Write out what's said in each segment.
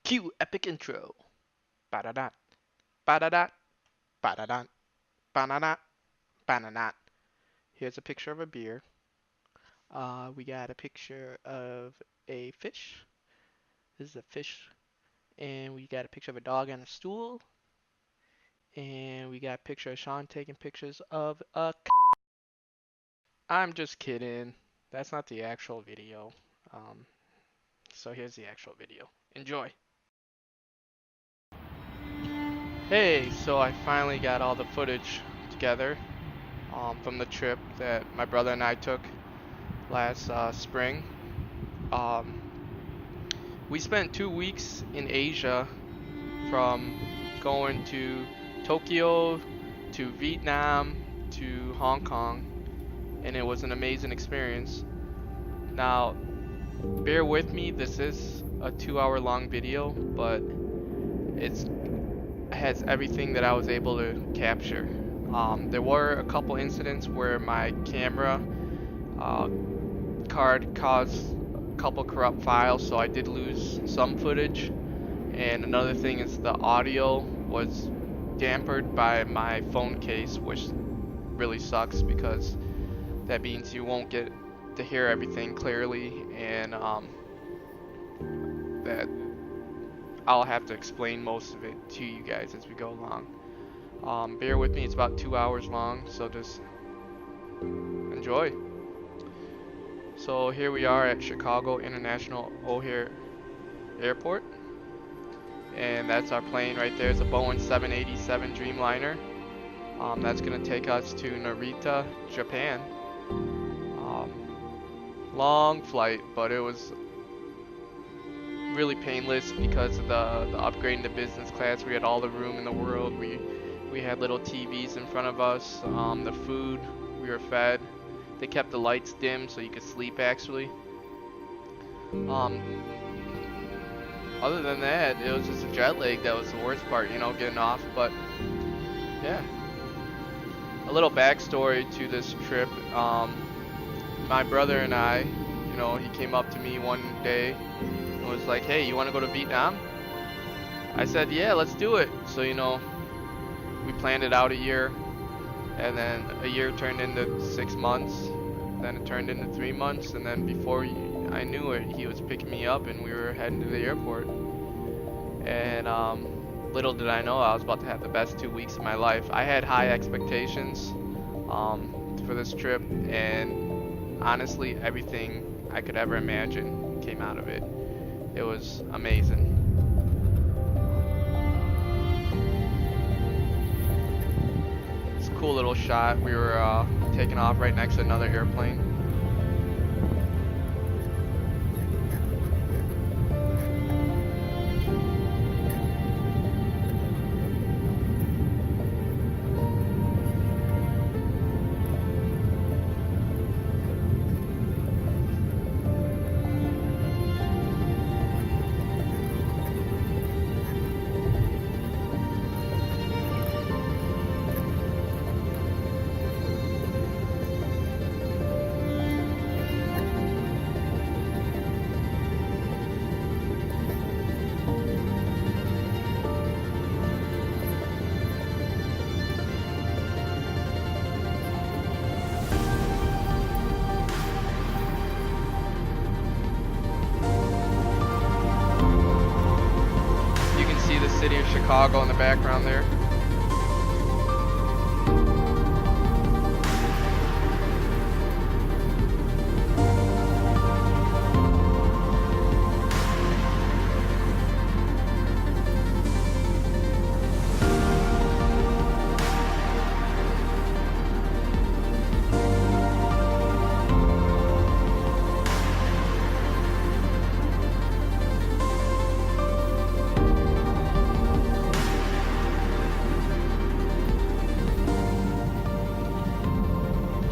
Cue epic intro. Ba-da-da, ba-da-da, ba-da-da, ba-da-da, ba-da-da. Here's a picture of a beer. We got a picture of a fish. This is a fish. And we got a picture of a dog on a stool. And we got a picture of Sean taking pictures of a. I'm just kidding. That's not the actual video. Um, so here's the actual video. Enjoy. Hey, so I finally got all the footage together from the trip that my brother and I took last spring. Um, we spent 2 weeks in Asia, from going to Tokyo to Vietnam to Hong Kong, and it was an amazing experience. Now, bear with me, this is a 2 hour long video, but it has everything that I was able to capture. There were a couple incidents where my camera uh, card caused a couple corrupt files, so I did lose some footage. And another thing is the audio was dampened by my phone case, which really sucks because that means you won't get to hear everything clearly, and that I'll have to explain most of it to you guys as we go along. Bear with me, it's about 2 hours long, so just enjoy. So here we are at Chicago International O'Hare Airport, and that's our plane right there. It's a Boeing 787 Dreamliner. That's gonna take us to Narita, Japan. Long flight, but it was really painless because of the upgrade into business class. We had all the room in the world. We had little TVs in front of us. The food, we were fed. They kept the lights dim so you could sleep actually. Other than that, it was just a jet lag that was the worst part, getting off. But yeah, a little backstory to this trip. My brother and I, he came up to me one day and was like, "Hey, you want to go to Vietnam?" I said, "Yeah, let's do it." So, we planned it out a year, and then a year turned into 6 months, then it turned into 3 months, and then before I knew it, he was picking me up and we were heading to the airport. And little did I know I was about to have the best 2 weeks of my life. I had high expectations for this trip, and honestly, everything I could ever imagine came out of it. It was amazing. It's a cool little shot. We were taking off right next to another airplane. You can see the city of Chicago in the background there.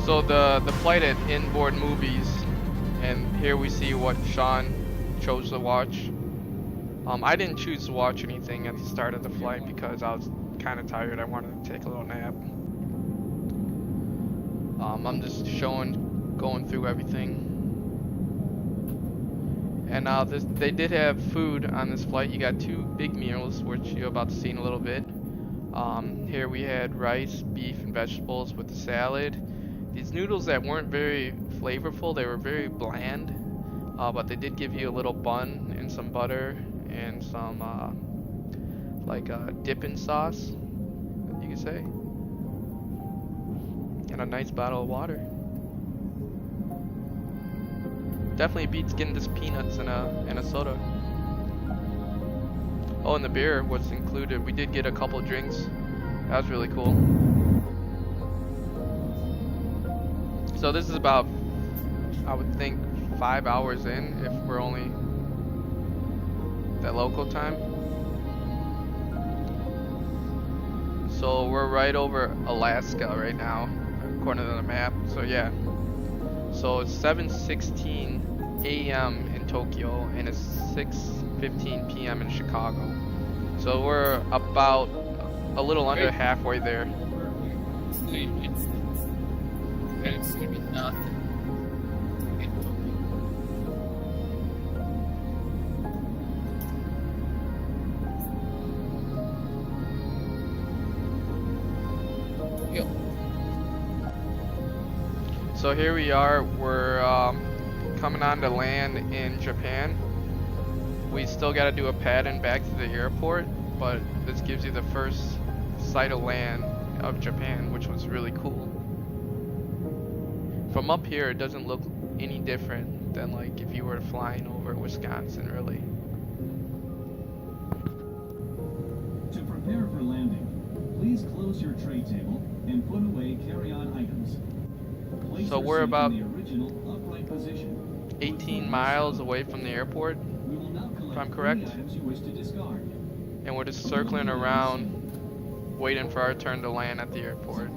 So the flight had inboard movies, and here we see what Sean chose to watch. I didn't choose to watch anything at the start of the flight because I was kind of tired. I wanted to take a little nap. I'm just going through everything. And they did have food on this flight. You got two big meals, which you're about to see in a little bit. Here we had rice, beef, and vegetables with the salad. These noodles that weren't very flavorful, they were very bland, but they did give you a little bun and some butter and some like dipping sauce, you could say, and a nice bottle of water. Definitely beats getting just peanuts and a soda. Oh, and the beer was included. We did get a couple drinks. That was really cool. So this is about, I would think, 5 hours in if we're only that local time. So we're right over Alaska right now, according to the map. So yeah. So it's 7:16 a.m. in Tokyo and it's 6:15 p.m. in Chicago. So we're about a little under halfway there. It's gonna be nothing in Tokyo. Yo. So here we are. We're coming on to land in Japan. We still got to do a pad-in back to the airport, but this gives you the first sight of land of Japan, which was really cool. From up here, it doesn't look any different than like if you were flying over Wisconsin, really. To prepare for landing, please close your tray table and put away carry-on items. Place So your we're seat about in the original upright position. 18 miles away from the airport, We will now collect if I'm any correct. items you wish to discard. And we're just circling around, waiting for our turn to land at the airport.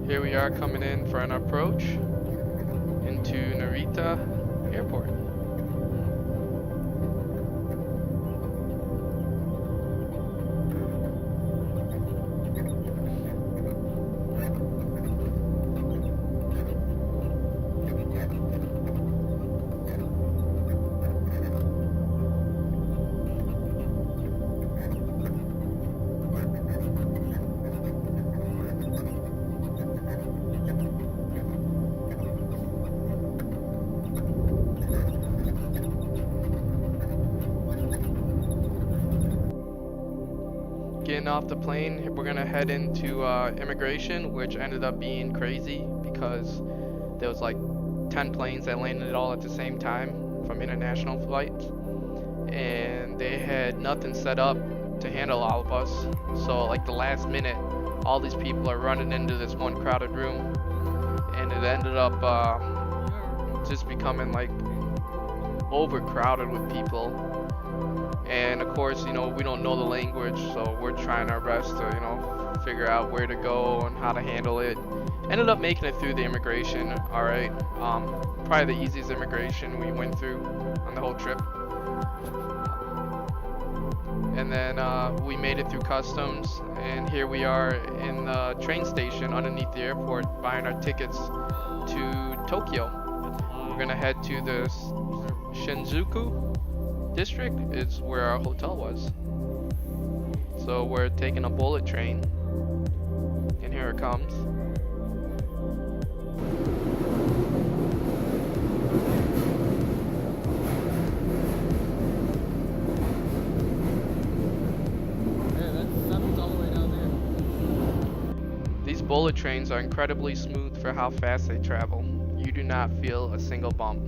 Here we are coming in for an approach into Narita Airport. Getting off the plane, we're gonna head into immigration, which ended up being crazy because there was like 10 planes that landed all at the same time from international flights, and they had nothing set up to handle all of us. So like the last minute, all these people are running into this one crowded room, and it ended up just becoming like overcrowded with people. And of course, you know, we don't know the language, so we're trying our best to, you know, figure out where to go and how to handle it. Ended up making it through the immigration, alright. Probably the easiest immigration we went through on the whole trip. And then we made it through customs, and here we are in the train station underneath the airport buying our tickets to Tokyo. We're gonna head to the Shinjuku district, is where our hotel was. So we're taking a bullet train, and here it comes. These bullet trains are incredibly smooth for how fast they travel. You do not feel a single bump.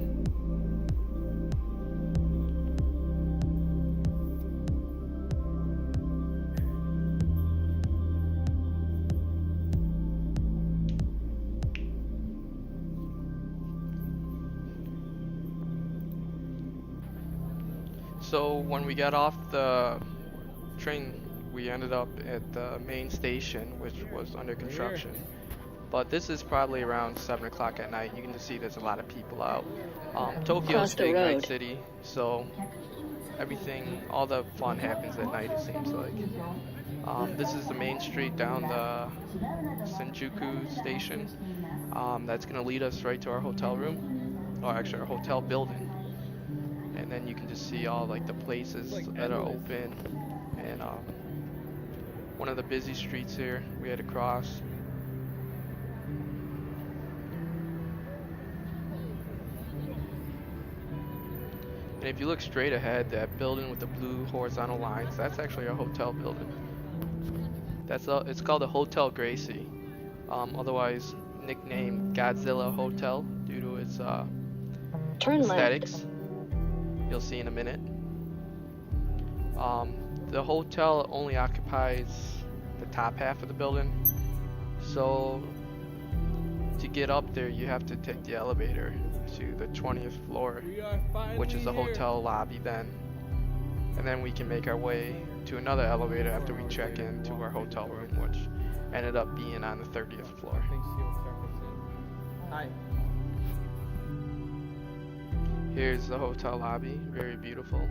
So when we got off the train, we ended up at the main station, which was under construction. But this is probably around 7 o'clock at night. You can just see there's a lot of people out. Tokyo's Across a the big night road. city, so everything, all the fun happens at night, it seems like. This is the main street down the Shinjuku station. That's gonna lead us right to our hotel room, or actually our hotel building. And then you can just see all like the places that are open, and one of the busy streets here we had to cross. And if you look straight ahead, that building with the blue horizontal lines, that's actually our hotel building. It's called the Hotel Gracie, otherwise nicknamed Godzilla Hotel due to its Turn left. aesthetics. You'll see in a minute. The hotel only occupies the top half of the building, so to get up there you have to take the elevator to the 20th floor, which is the hotel lobby then, and then we can make our way to another elevator after we check into our hotel room, which ended up being on the 30th floor. Hi. Here's the hotel lobby, very beautiful.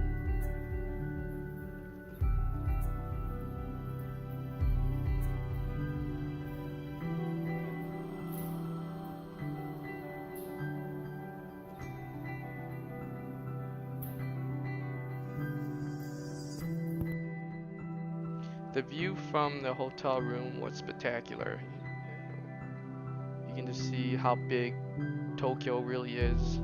The view from the hotel room was spectacular. You can just see how big Tokyo really is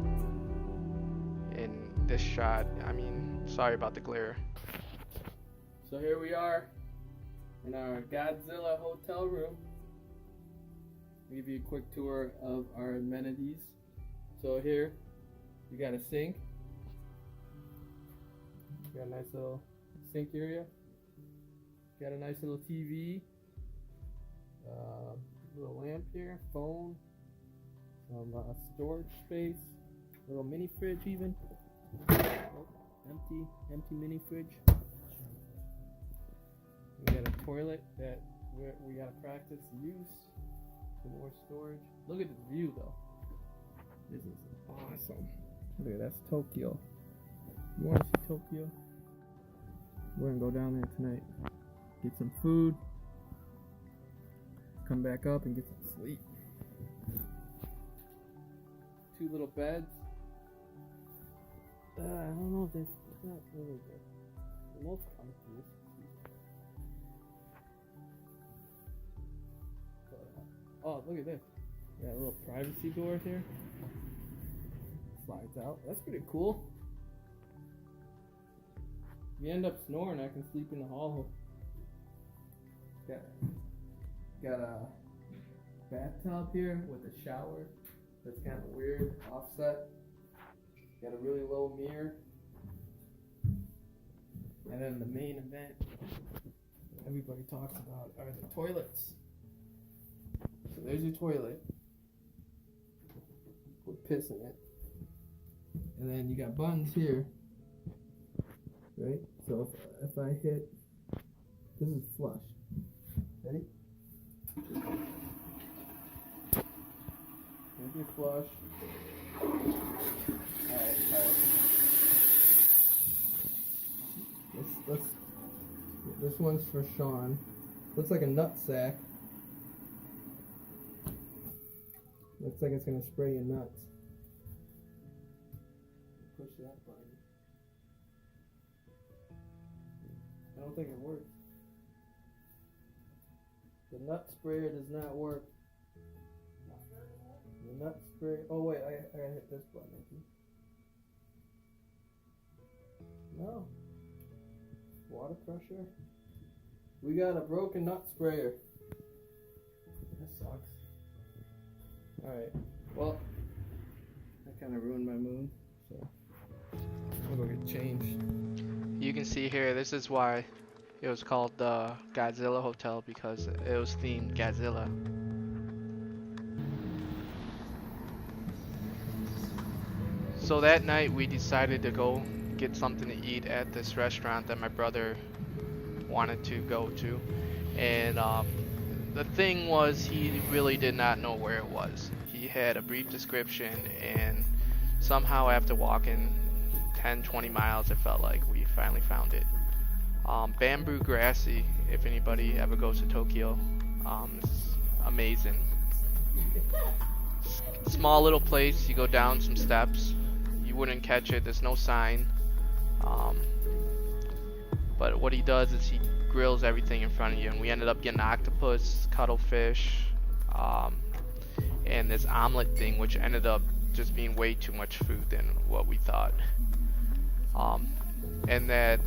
in this shot. I mean, sorry about the glare. So here we are in our Godzilla hotel room. I'll give you a quick tour of our amenities. So here, you got a sink. You got a nice little sink area. Got a nice little TV. Little lamp here, phone. Some storage space. Little mini fridge even. Oh, empty mini fridge. We got a toilet that we gotta practice use. Some more storage. Look at the view though. This is awesome. Look at that's Tokyo. You wanna see Tokyo? We're gonna go down there tonight. Get some food. Come back up and get some sleep. 2 little beds. I don't know if it's not really good. The most comfy. Oh, look at this. Got a little privacy door here. Slides out. That's pretty cool. If you end up snoring, I can sleep in the hall. Got a bathtub here with a shower. That's kind of weird, offset. Got a really low mirror. And then the main event everybody talks about are the toilets. So there's your toilet. Put piss in it. And then you got buttons here. Right? So if I hit, this is flush. Ready? Here's your flush. Alright. This one's for Sean. Looks like a nut sack. Looks like it's gonna spray your nuts. Push that button. I don't think it works. The nut sprayer does not work. The nut sprayer. Oh wait, I gotta hit this button. I think. No. Water pressure. We got a broken nut sprayer. That sucks. Alright. Well, that kind of ruined my mood. So I'm gonna go get changed. You can see here, this is why it was called the Godzilla Hotel, because it was themed Godzilla. So that night we decided to go get something to eat at this restaurant that my brother wanted to go to, and the thing was, he really did not know where it was. He had a brief description, and somehow after walking 10-20 miles, it felt like we finally found it. Bamboo Grassy, if anybody ever goes to Tokyo, it's amazing. Small little place, you go down some steps, you wouldn't catch it, there's no sign. But what he does is he grills everything in front of you, and we ended up getting octopus, cuttlefish, and this omelet thing, which ended up just being way too much food than what we thought. And that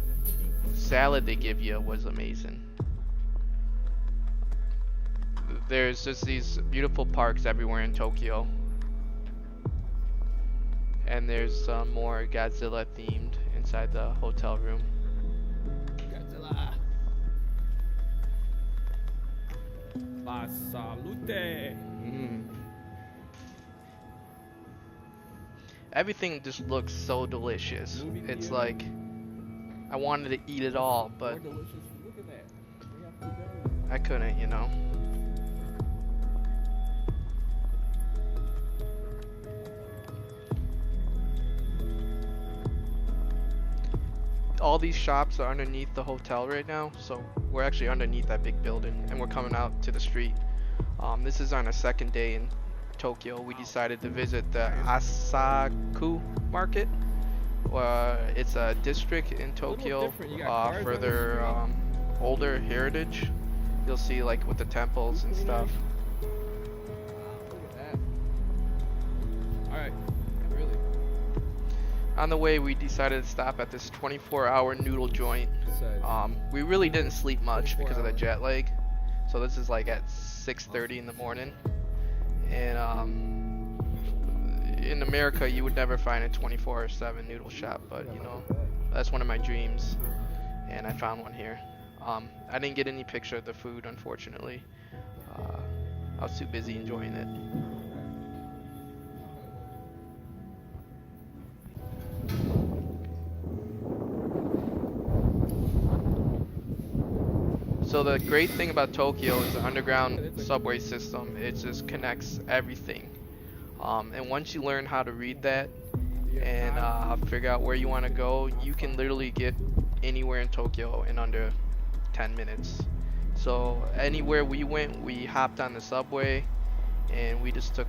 salad they give you was amazing. There's just these beautiful parks everywhere in Tokyo, and there's more Godzilla themed inside the hotel room. Godzilla. La salute. Everything just looks so delicious. Movie It's theater. like I wanted to eat it all, but More delicious. Look at that. We got food everywhere. I couldn't, you know. All these shops are underneath the hotel right now, so we're actually underneath that big building, and we're coming out to the street. This is on our second day in Tokyo. We decided to visit the Asaku Market. It's a district in Tokyo different. You got cars for on the their street. older heritage. You'll see like with the temples and stuff. Wow, look at that. Alright, really. On the way, we decided to stop at this 24-hour noodle joint. We really didn't sleep much because of the 24 jet lag. So this is like at 6:30 in the morning. And in America, you would never find a 24/7 noodle shop, but you know, that's one of my dreams, and I found one here. I didn't get any picture of the food, unfortunately. I was too busy enjoying it. So the great thing about Tokyo is the underground subway system. It just connects everything. And once you learn how to read that and figure out where you want to go, you can literally get anywhere in Tokyo in under 10 minutes. So anywhere we went, we hopped on the subway and we just took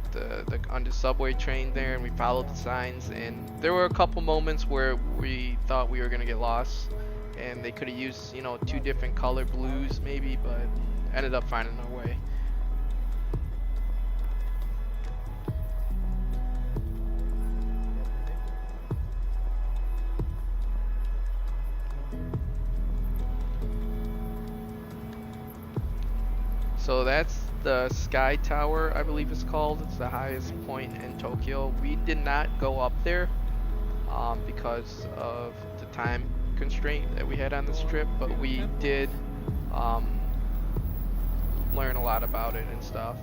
on the subway train there, and we followed the signs. And there were a couple moments where we thought we were gonna get lost, and they could have used, you know, 2 different color blues maybe, but ended up finding our way. So that's the Sky Tower, I believe it's called. It's the highest point in Tokyo. We did not go up there because of the time constraint that we had on this trip, but we did learn a lot about it and stuff.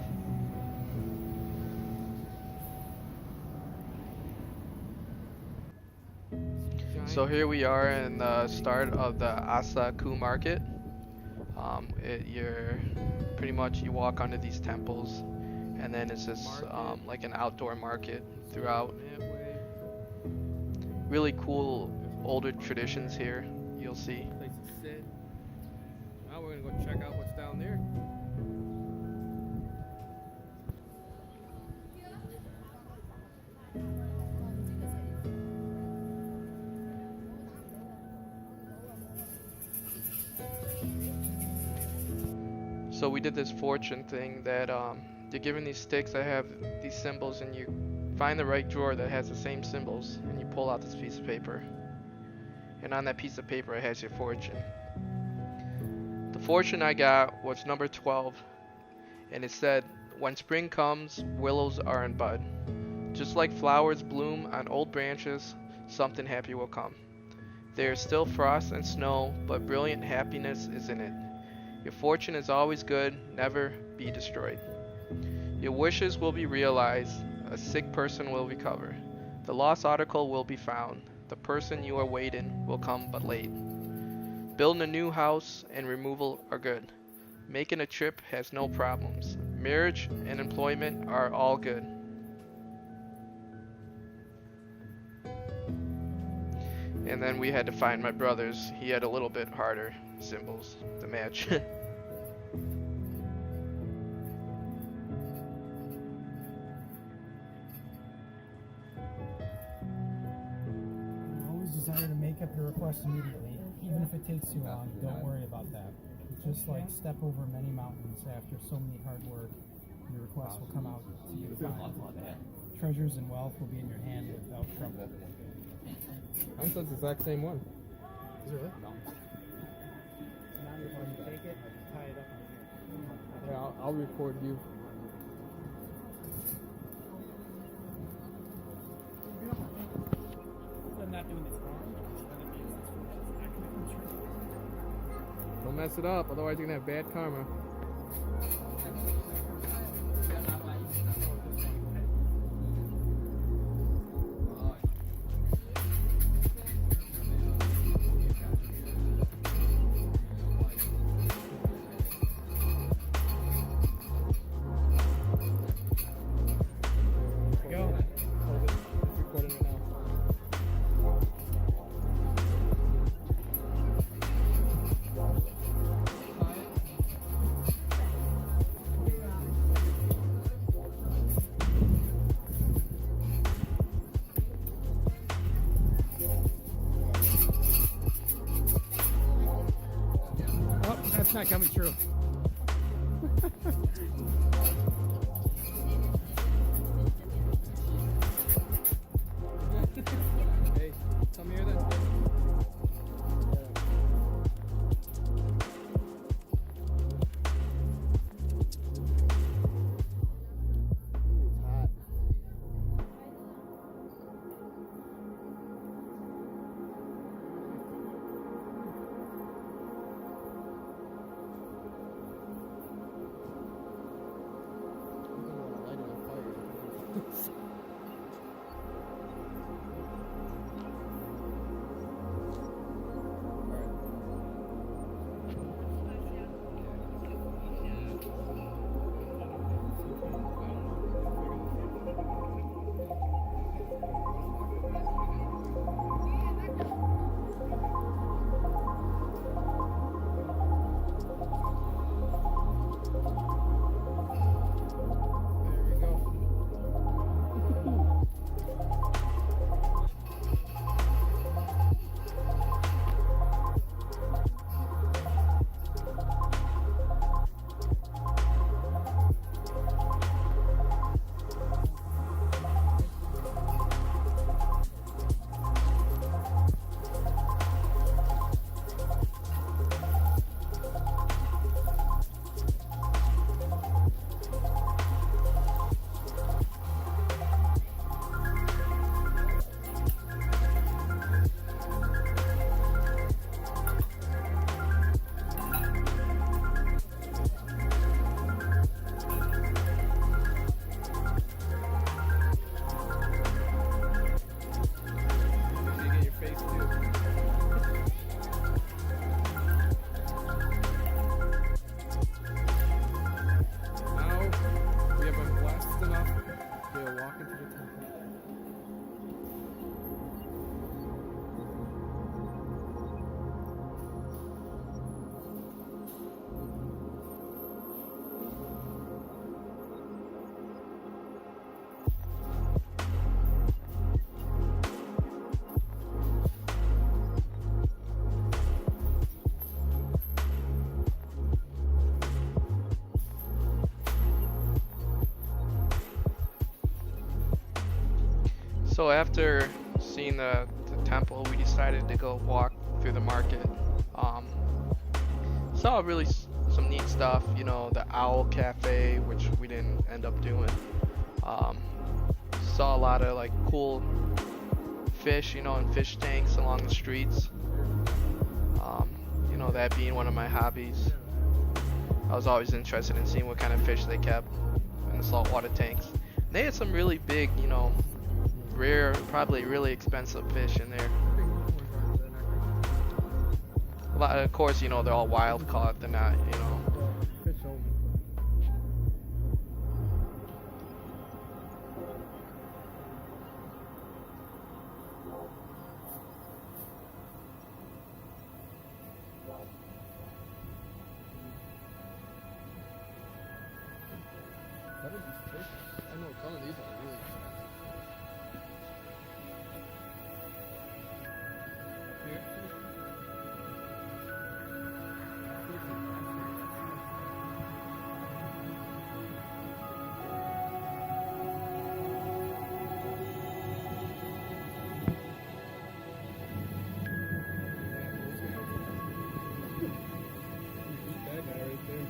So here we are in the start of the Asaku Market. You're pretty much, you walk under these temples, and then it's just like an outdoor market throughout. Really cool older traditions here, you'll see. Place to sit. Now we're gonna go check out what's down there. So we did this fortune thing that you're given these sticks that have these symbols, and you find the right drawer that has the same symbols, and you pull out this piece of paper. And on that piece of paper it has your fortune. The fortune I got was number 12, and it said, "When spring comes, willows are in bud. Just like flowers bloom on old branches, something happy will come. There is still frost and snow, but brilliant happiness is in it. Your fortune is always good, never be destroyed. Your wishes will be realized, a sick person will recover, the lost article will be found, the person you are waiting will come but late. Building a new house and removal are good. Making a trip has no problems. Marriage and employment are all good. And then we had to find my brother's. He had a little bit harder symbols to match. I always desire to make up your request immediately, even if it takes too long. Don't worry about that. Just like step over many mountains after so many hard work, your request will come out to you fine. Treasures and wealth will be in your hand without trouble. I'm supposed the exact same one. Is it really? No. Now you're going to take it, tie it up on here. Yeah, I'll record you. I'm not doing this wrong. Don't mess it up, otherwise you're gonna have bad karma. Go. Hold it. It's recording right now. Oh, that's not coming true. Hey, come here then. It's hot. You don't want to light it on fire. There we go. You get your face too. Now we have been blessed enough to walk into the temple. So after seeing the temple, we decided to go walk through the market. Saw really some neat stuff, you know, the Owl Cafe, which we didn't end up doing. Saw a lot of like cool fish, you know, in fish tanks along the streets. You know, that being one of my hobbies. I was always interested in seeing what kind of fish they kept in the saltwater tanks. And they had some really big, you know, rare, probably really expensive fish in there. Of course, you know, they're all wild caught. They're not, you know. Fish only. I know some of these are really that guy right there.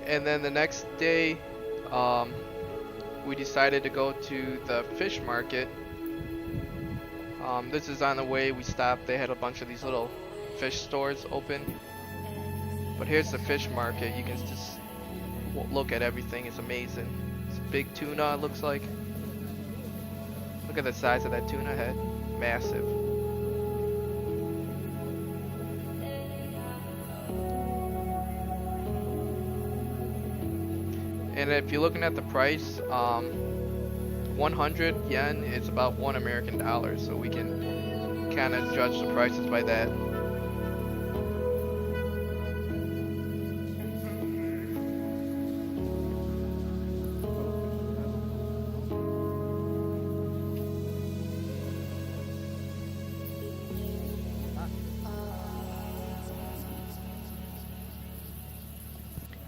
And then the next day, we decided to go to the fish market. This is on the way we stopped. They had a bunch of these little fish stores open. But here's the fish market. You can just look at everything. It's amazing. It's a big tuna, it looks like. Look at the size of that tuna head. Massive. And if you're looking at the price, 100 yen is about $1 American, so we can kind of judge the prices by that.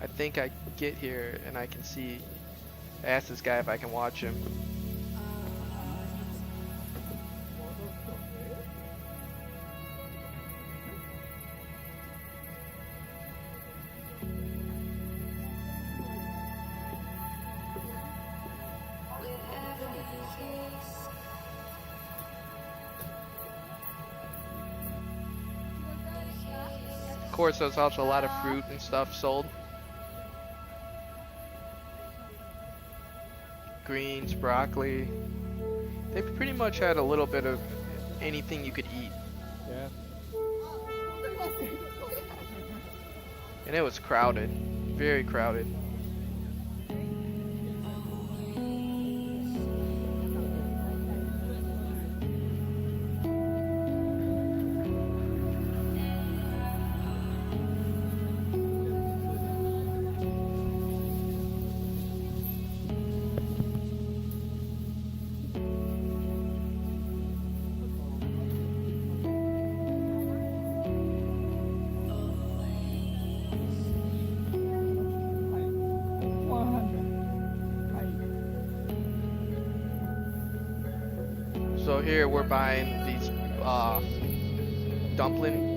I think I get here and I can see, ask this guy if I can watch him. Of course, there's also a lot of fruit and stuff sold. Greens, broccoli. They pretty much had a little bit of anything you could eat. Yeah. And it was crowded. Very crowded. So here we're buying these dumplings.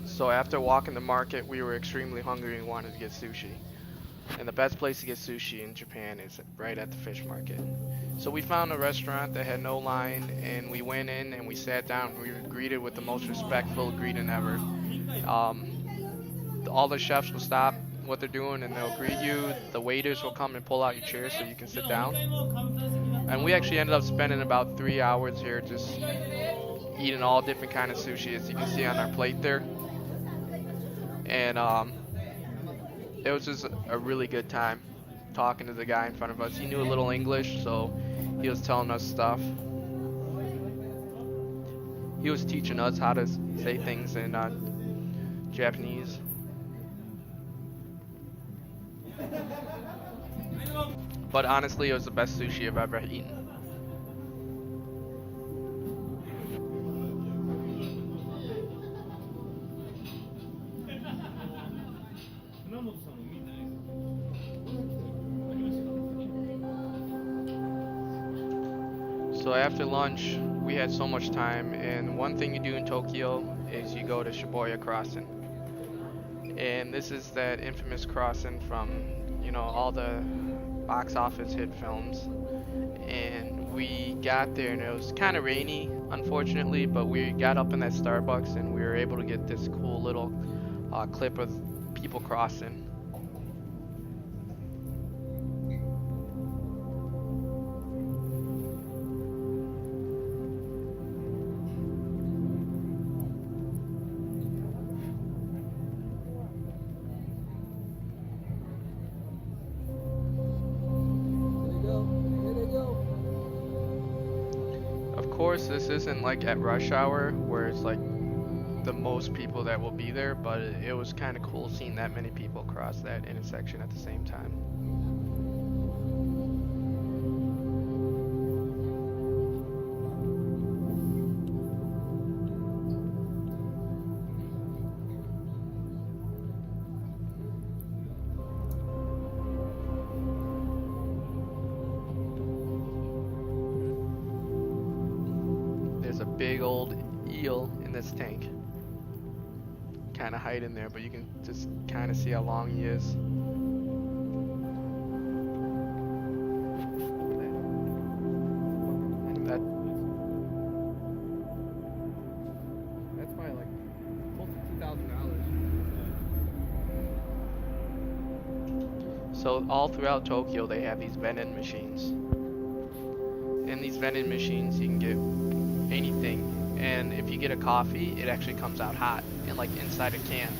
So after walking the market, we were extremely hungry and wanted to get sushi. And the best place to get sushi in Japan is right at the fish market. So we found a restaurant that had no line, and we went in and we sat down. We were greeted with the most respectful greeting ever. All the chefs would stop what they're doing, and they'll greet you. The waiters will come and pull out your chair so you can sit down. And we actually ended up spending about 3 hours here just eating all different kind of sushi, as you can see on our plate there. And it was just a really good time talking to the guy in front of us. He knew a little English, so he was telling us stuff. He was teaching us how to say things in Japanese. But honestly, it was the best sushi I've ever eaten. So after lunch, we had so much time, and one thing you do in Tokyo is you go to Shibuya Crossing. And this is that infamous crossing from, you know, all the box office hit films. And we got there and it was kind of rainy, unfortunately, but we got up in that Starbucks and we were able to get this cool little clip of people crossing. Of course, this isn't like at rush hour where it's like the most people that will be there, but it was kind of cool seeing that many people cross that intersection at the same time. There's a big old eel in this tank. Kind of hide in there, but you can just kind of see how long he is. That's probably like close to $2,000. So all throughout Tokyo they have these vending machines. In these vending machines you can get anything, and if you get a coffee it actually comes out hot and like inside a can.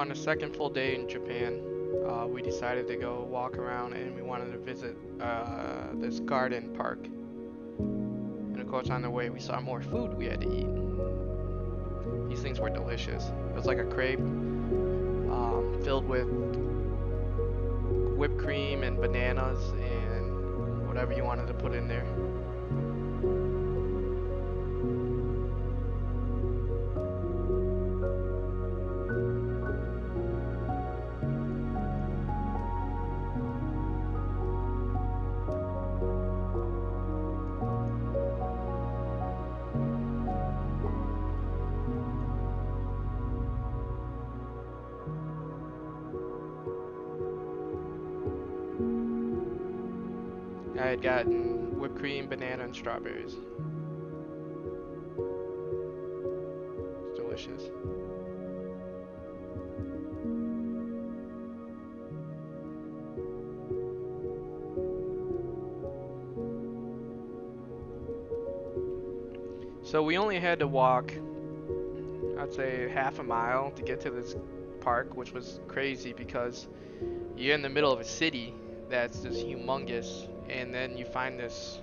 on the second full day in Japan, we decided to go walk around and we wanted to visit this garden park. And of course, on the way, we saw more food we had to eat. These things were delicious. It was like a crepe filled with whipped cream and bananas and whatever you wanted to put in there. I had gotten whipped cream, banana, and strawberries. It's delicious. So we only had to walk, I'd say half a mile to get to this park, which was crazy because you're in the middle of a city that's just humongous, and then you find this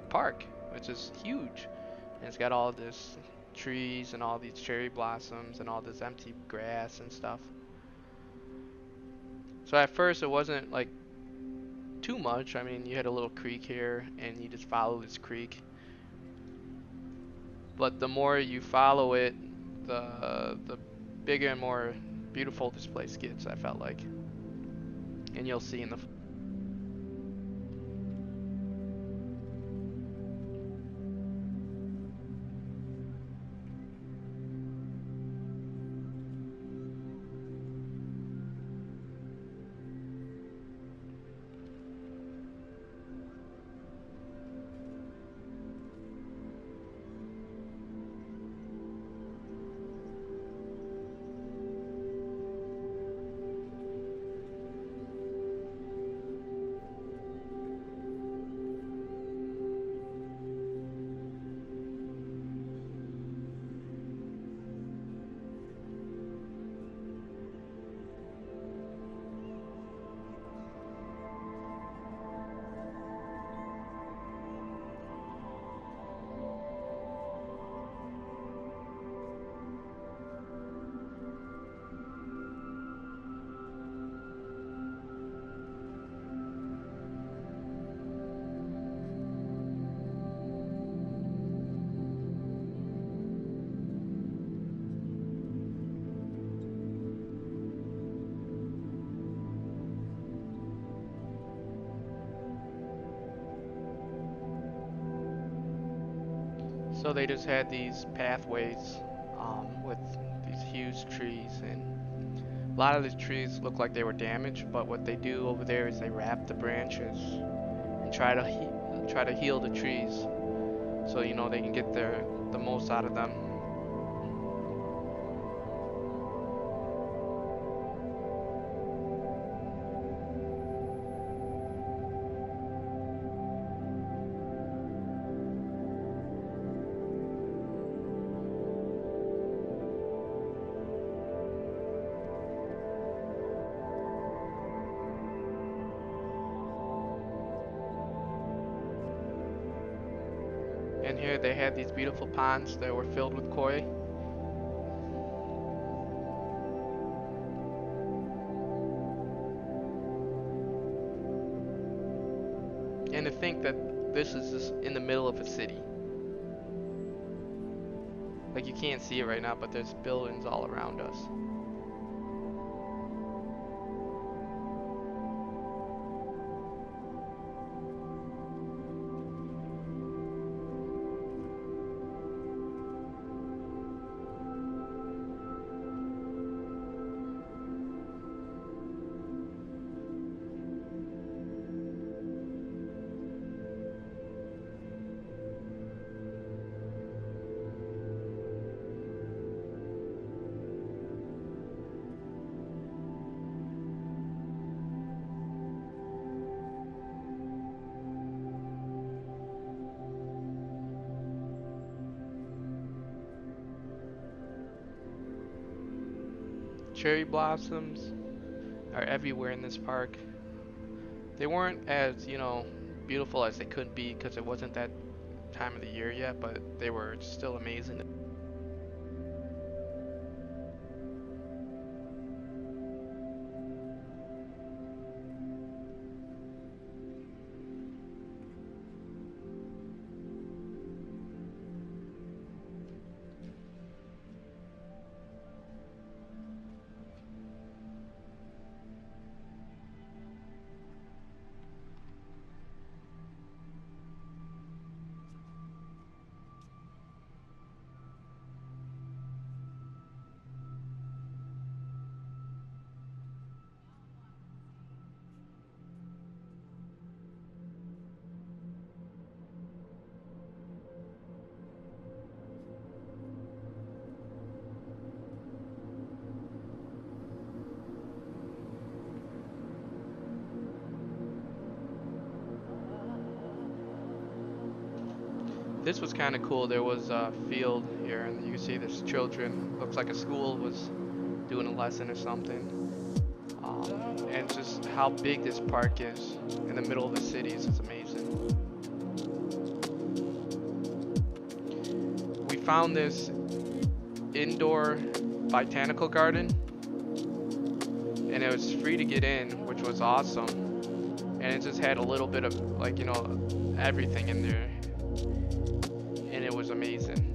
park, which is huge, and it's got all this trees and all these cherry blossoms and all this empty grass and stuff. So at first it wasn't like too much. I mean, you had a little creek here and you just follow this creek, but the more you follow it, the bigger and more beautiful this place gets, I felt like. And you'll see in the So they just had these pathways with these huge trees, and a lot of the trees look like they were damaged, but what they do over there is they wrap the branches and try to heal the trees, so you know they can get the most out of them. And here they had these beautiful ponds that were filled with koi. And to think that this is just in the middle of a city. Like, you can't see it right now, but there's buildings all around us. cherry blossoms are everywhere in this park. They weren't as, you know, beautiful as they could be because it wasn't that time of the year yet, but they were still amazing. This was kind of cool. There was a field here, and you can see there's children. Looks like a school was doing a lesson or something. And just how big this park is in the middle of the city is amazing. We found this indoor botanical garden, and it was free to get in, which was awesome. And it just had a little bit of, like, you know, everything in there. And it was amazing.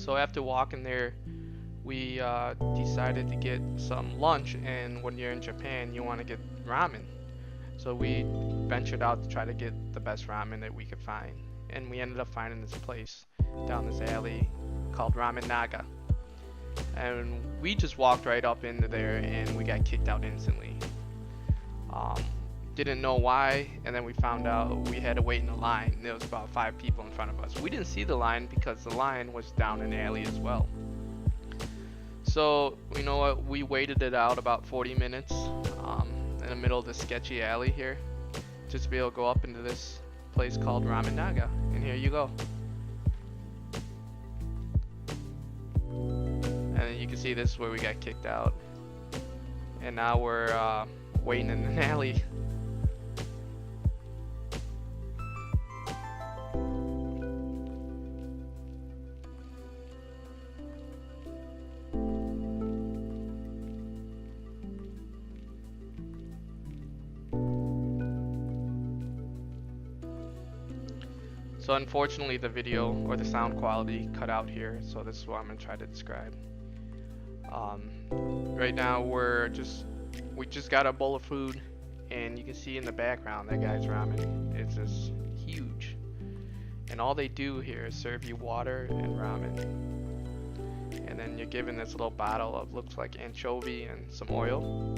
So after walking there, we decided to get some lunch, and when you're in Japan, you want to get ramen. So we ventured out to try to get the best ramen that we could find, and we ended up finding this place down this alley called Ramen Naga. And we just walked right up into there, and we got kicked out instantly. Didn't know why, and then we found out we had to wait in a line. There was about 5 people in front of us. We didn't see the line because the line was down an alley as well. So, you know what, we waited it out about 40 minutes in the middle of the sketchy alley here, just to be able to go up into this place called Ramen Naga. And here you go. And you can see this is where we got kicked out. And now we're waiting in an alley. So unfortunately the video or the sound quality cut out here, so this is what I'm gonna try to describe. Right now we just got a bowl of food, and you can see in the background that guy's ramen. It's just huge, and all they do here is serve you water and ramen, and then you're given this little bottle of looks like anchovy and some oil.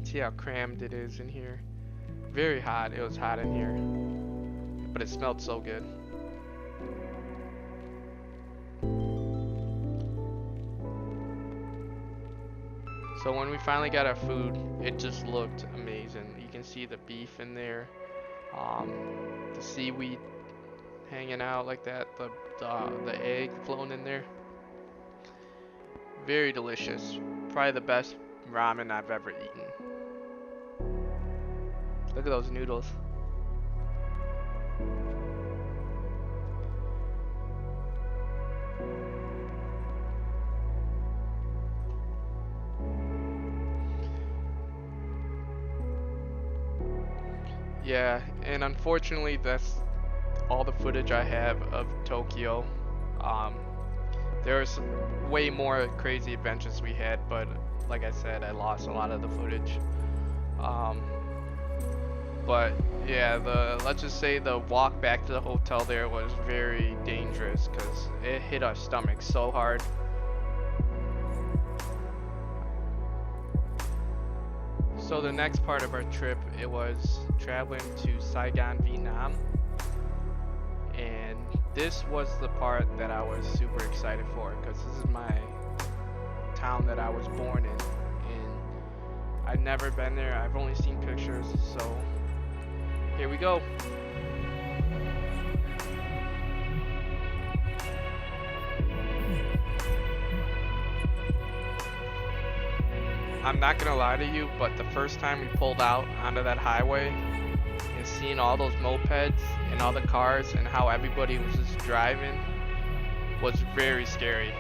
See how crammed it is in here. Very hot. It was hot in here, but it smelled so good. So when we finally got our food, it just looked amazing. You can see the beef in there, the seaweed hanging out like that, the egg floating in there. Very delicious. Probably the best ramen I've ever eaten. Look at those noodles. Yeah, and unfortunately that's all the footage I have of Tokyo. There's way more crazy adventures we had, but like I said, I lost a lot of the footage. But yeah, let's just say the walk back to the hotel there was very dangerous because it hit our stomachs so hard. So the next part of our trip, it was traveling to Saigon, Vietnam. And this was the part that I was super excited for because this is my town that I was born in. And I've never been there. I've only seen pictures, so here we go. I'm not gonna lie to you, but the first time we pulled out onto that highway and seeing all those mopeds and all the cars and how everybody was just driving was very scary.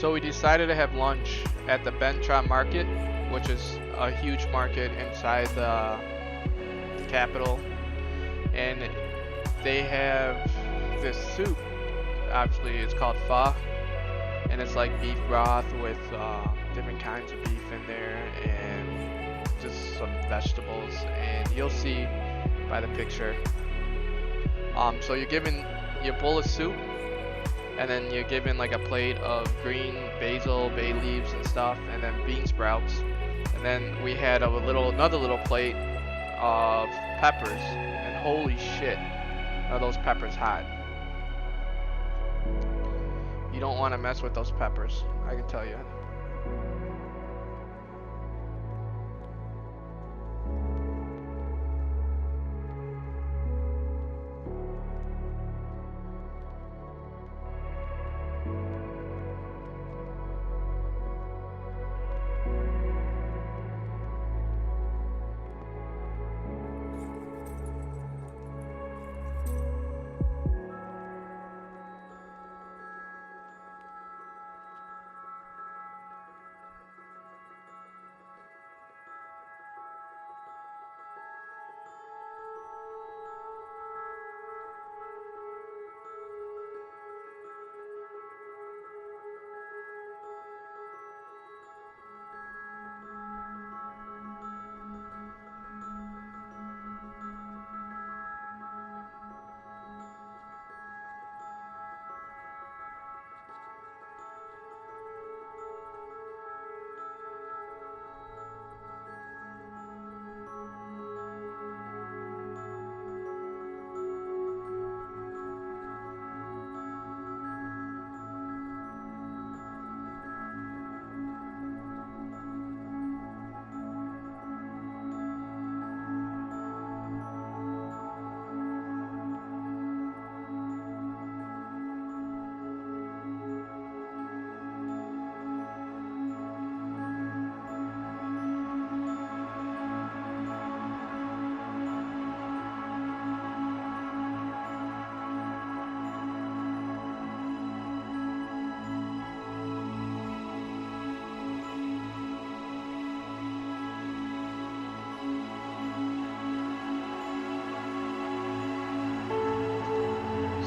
So we decided to have lunch at the Bentron Market, which is a huge market inside the capital, and they have this soup. Actually, it's called pho, and it's like beef broth with different kinds of beef in there and just some vegetables, and you'll see by the picture. So you're given your bowl of soup, and then you're given like a plate of green basil, bay leaves and stuff, and then bean sprouts. And then we had another little plate of peppers, and holy shit, are those peppers hot. You don't want to mess with those peppers, I can tell you.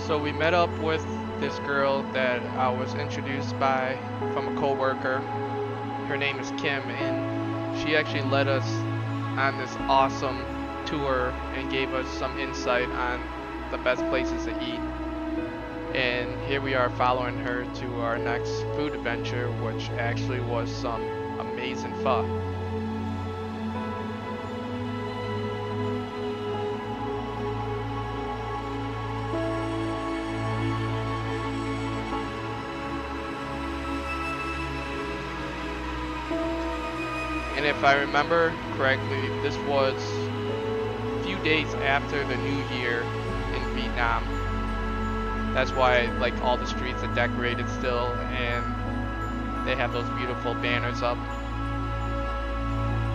So we met up with this girl that I was introduced by from a co-worker. Her name is Kim, and she actually led us on this awesome tour and gave us some insight on the best places to eat. And here we are following her to our next food adventure, which actually was some amazing pho. And if I remember correctly, this was a few days after the New Year in Vietnam. That's why like all the streets are decorated still, and they have those beautiful banners up.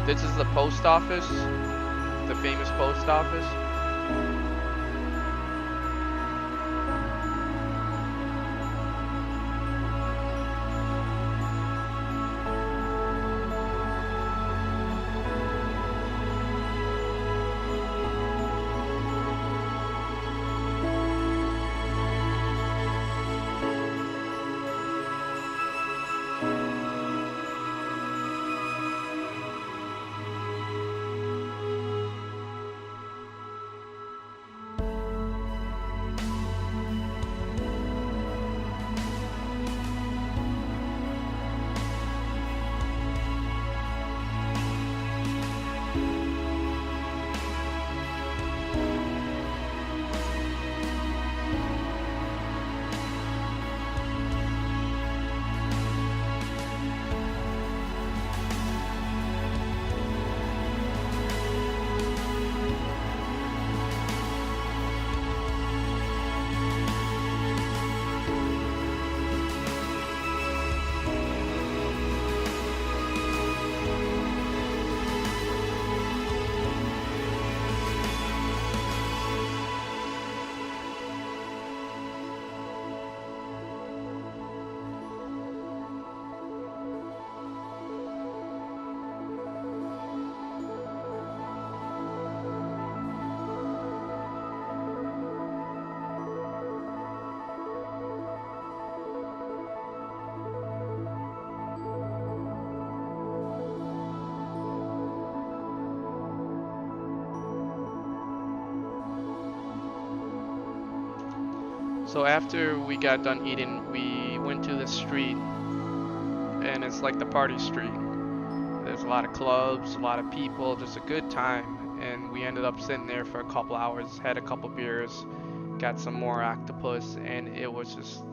This is the post office, the famous post office. So after we got done eating, we went to the street, and it's like the party street. There's a lot of clubs, a lot of people, just a good time. And we ended up sitting there for a couple hours, had a couple beers, got some more octopus, and it was just,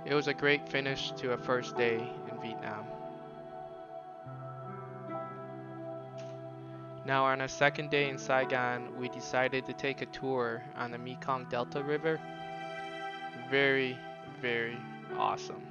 it was a great finish to a first day in Vietnam. Now on our second day in Saigon, we decided to take a tour on the Mekong Delta River. Very, very awesome.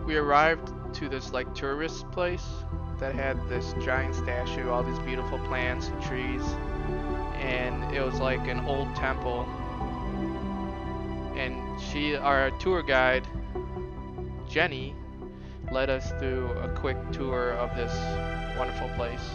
We arrived to this like tourist place that had this giant statue, all these beautiful plants and trees, and it was like an old temple. And our tour guide, Jenny, led us through a quick tour of this wonderful place.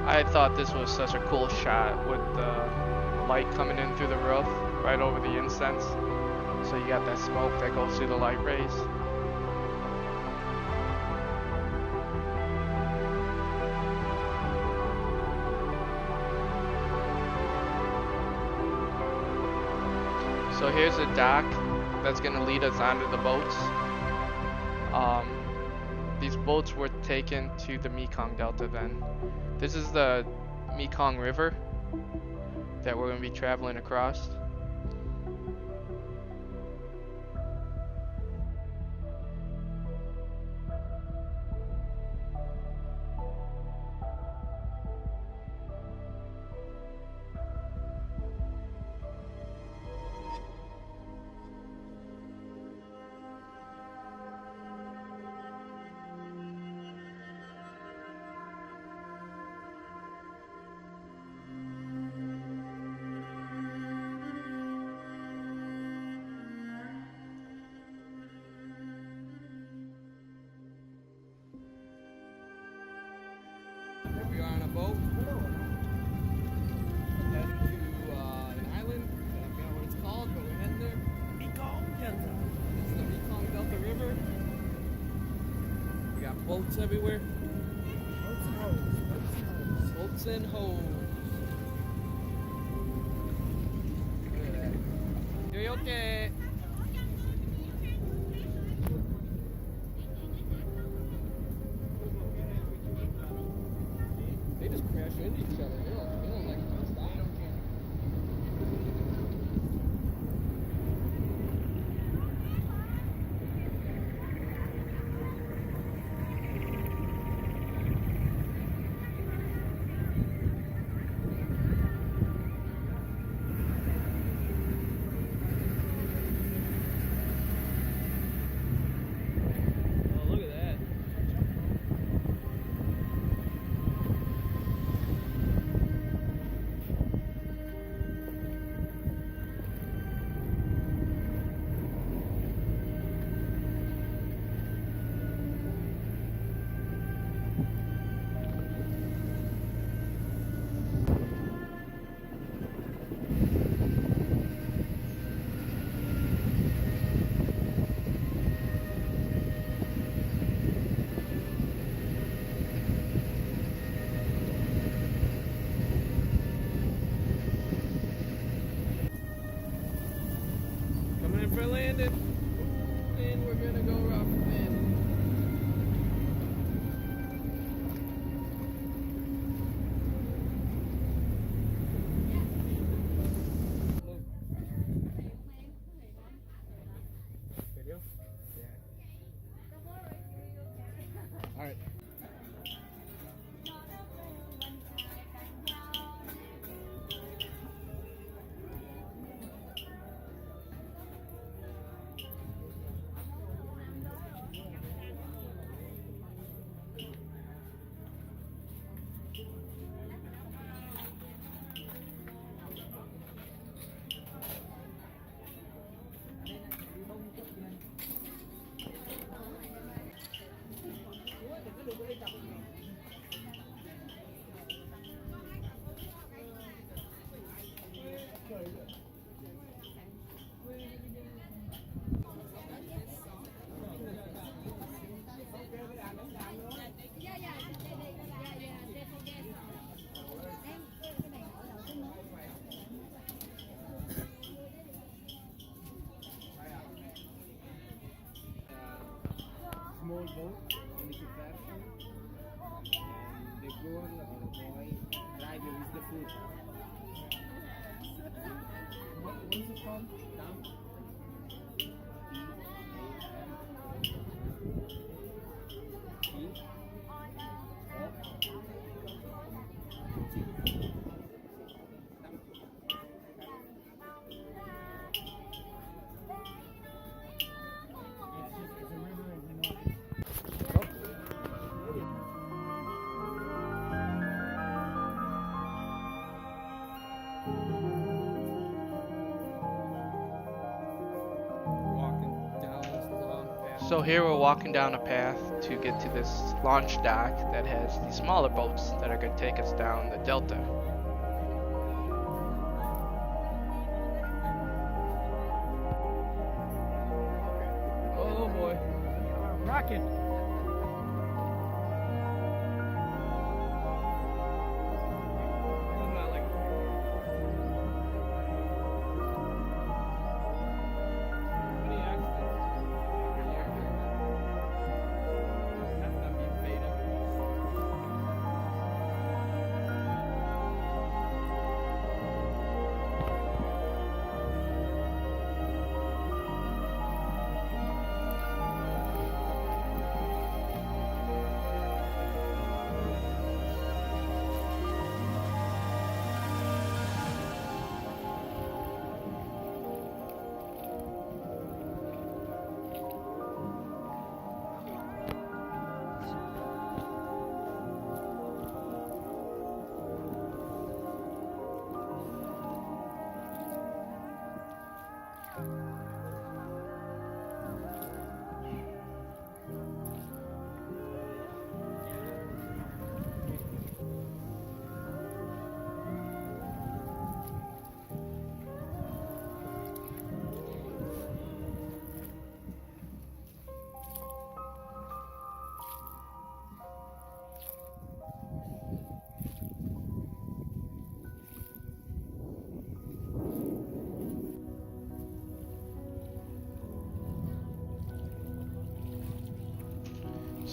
I thought this was such a cool shot with the light coming in through the roof right over the incense. So you got that smoke that goes through the light rays. So here's a dock that's going to lead us onto the boats. These boats were taken to the Mekong Delta then. This is the Mekong River that we're going to be traveling across. boat heading to an island. I forgot what it's called, but we're heading there. Mekong Delta. This is the Mekong Delta River. We got boats everywhere. Boats and hoes. Boats and hoes. Look at that. Yoyoke. They just crash into each other. They don't like to stop. Oh, look at that. Coming in for a landing. And we're gonna go rock and landing. Video? Yeah. Alright. Small boat and it's a fashion and the girl or the boy driver is the food. What is it called? Dump? So here we're walking down a path to get to this launch dock that has these smaller boats that are going to take us down the delta. Oh boy. Rocket. This is not like any accidents. That's not being beta.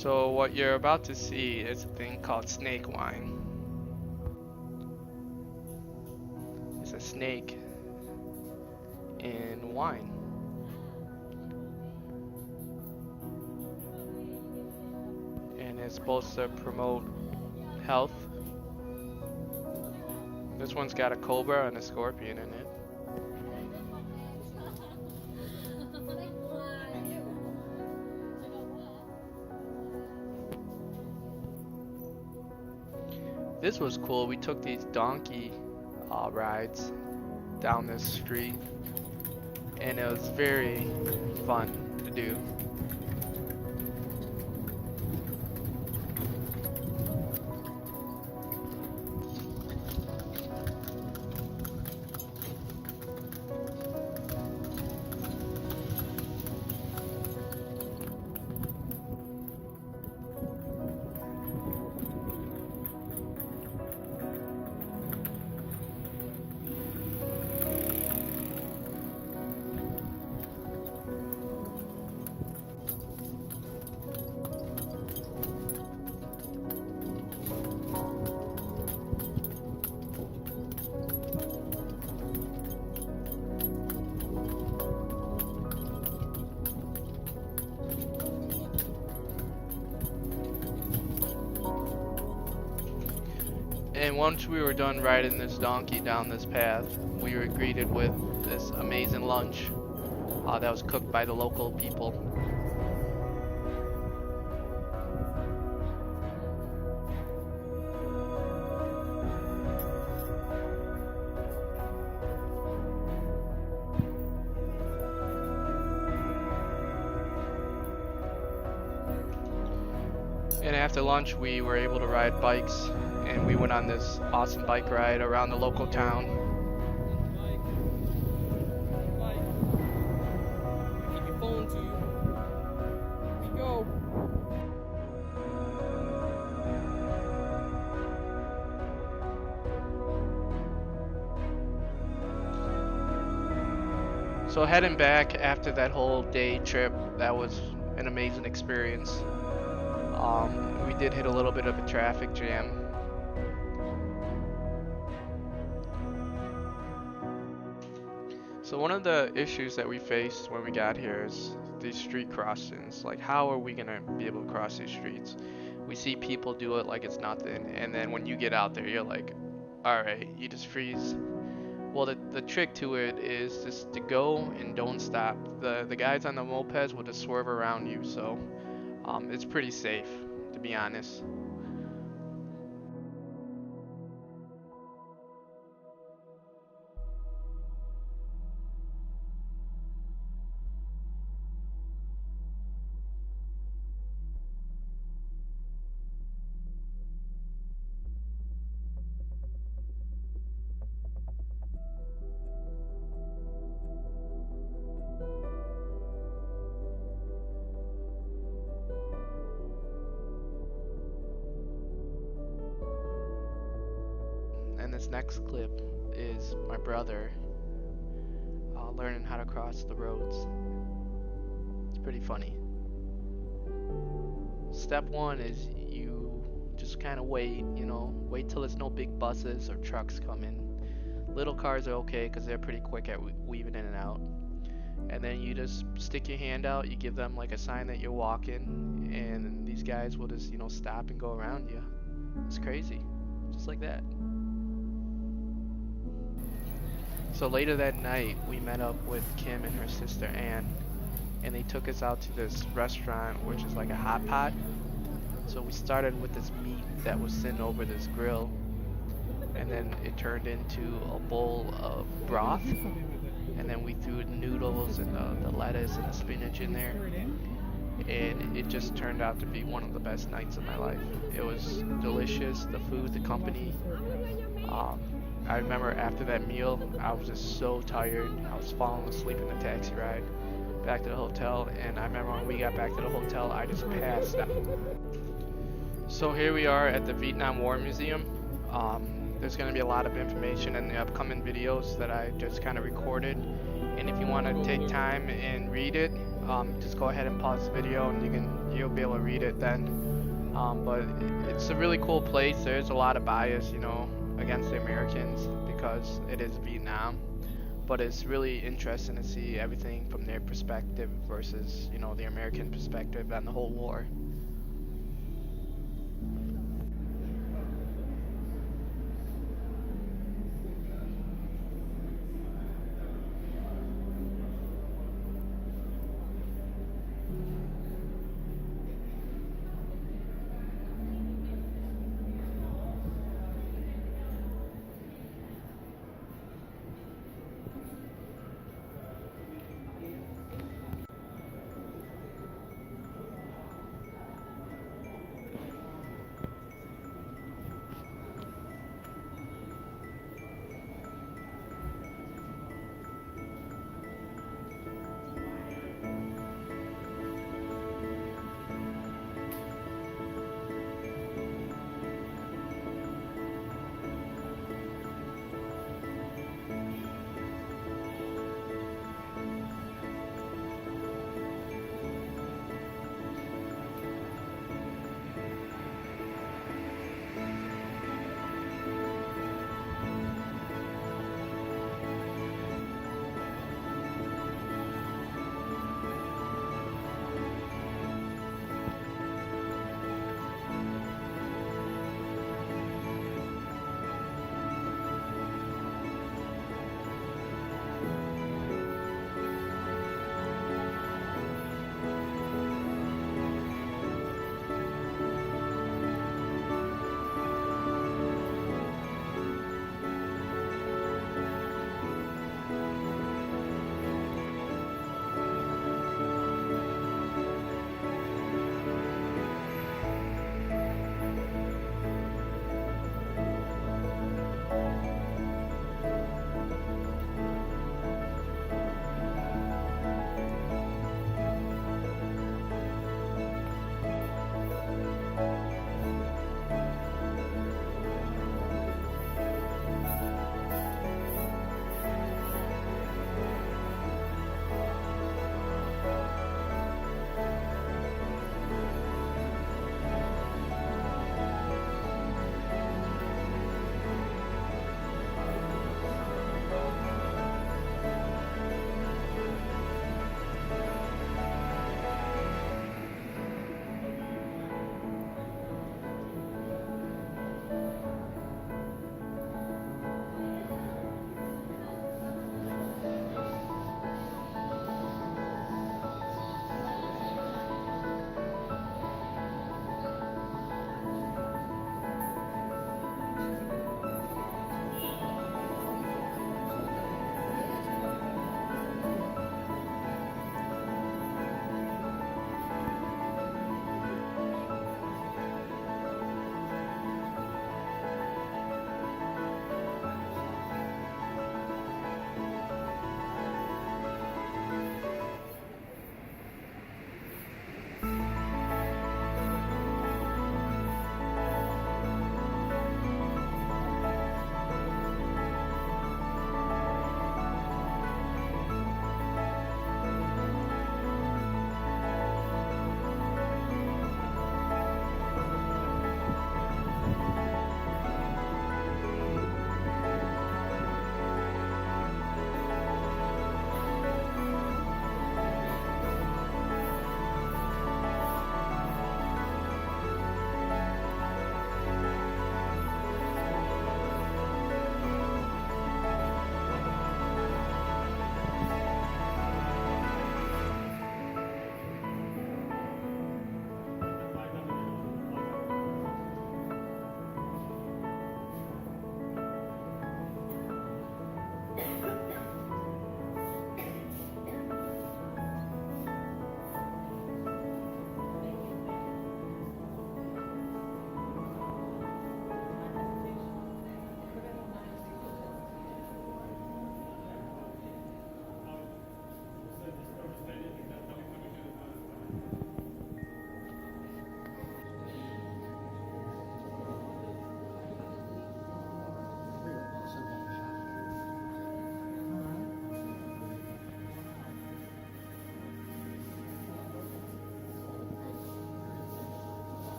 So what you're about to see is a thing called snake wine. It's a snake in wine. And it's supposed to promote health. This one's got a cobra and a scorpion in it. This was cool. We took these donkey rides down this street, and it was very fun to do. And once we were done riding this donkey down this path, we were greeted with this amazing lunch that was cooked by the local people. And after lunch, we were able to ride bikes, and we went on this awesome bike ride around the local town. Keep your phone to you. Here we go. So heading back after that whole day trip, that was an amazing experience. We did hit a little bit of a traffic jam. So one of the issues that we faced when we got here is these street crossings. Like, how are we gonna be able to cross these streets? We see people do it like it's nothing, and then when you get out there, you're like, alright, you just freeze. Well, the trick to it is just to go and don't stop. The guys on the mopeds will just swerve around you, so it's pretty safe, to be honest. And this next clip is my brother learning how to cross the roads. It's pretty funny. Step one is you just kind of wait, wait till there's no big buses or trucks coming. Little cars are okay because they're pretty quick at weaving in and out. And then you just stick your hand out, you give them like a sign that you're walking, and these guys will just, stop and go around you. It's crazy, just like that. So later that night, we met up with Kim and her sister Ann, and they took us out to this restaurant, which is like a hot pot. So we started with this meat that was sitting over this grill, and then it turned into a bowl of broth, and then we threw the noodles and the lettuce and the spinach in there, and it just turned out to be one of the best nights of my life. It was delicious, the food, the company. I remember after that meal, I was just so tired. I was falling asleep in the taxi ride back to the hotel, and I remember when we got back to the hotel, I just passed out. So here we are at the Vietnam War Museum. There's going to be a lot of information in the upcoming videos that I just kind of recorded, and if you want to take time and read it, just go ahead and pause the video and you'll be able to read it then. But it's a really cool place. There's a lot of bias, against the Americans because it is Vietnam. But it's really interesting to see everything from their perspective versus, the American perspective and the whole war.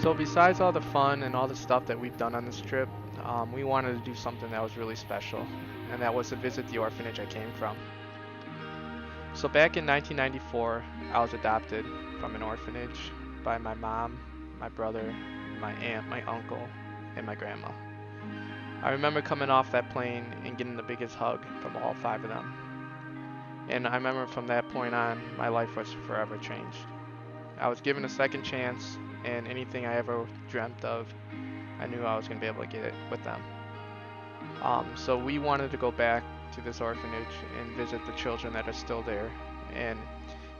So besides all the fun and all the stuff that we've done on this trip, we wanted to do something that was really special, and that was to visit the orphanage I came from. So back in 1994, I was adopted from an orphanage by my mom, my brother, my aunt, my uncle, and my grandma. I remember coming off that plane and getting the biggest hug from all 5 of them. And I remember from that point on, my life was forever changed. I was given a second chance, and anything I ever dreamt of, I knew I was going to be able to get it with them. So we wanted to go back to this orphanage and visit the children that are still there. And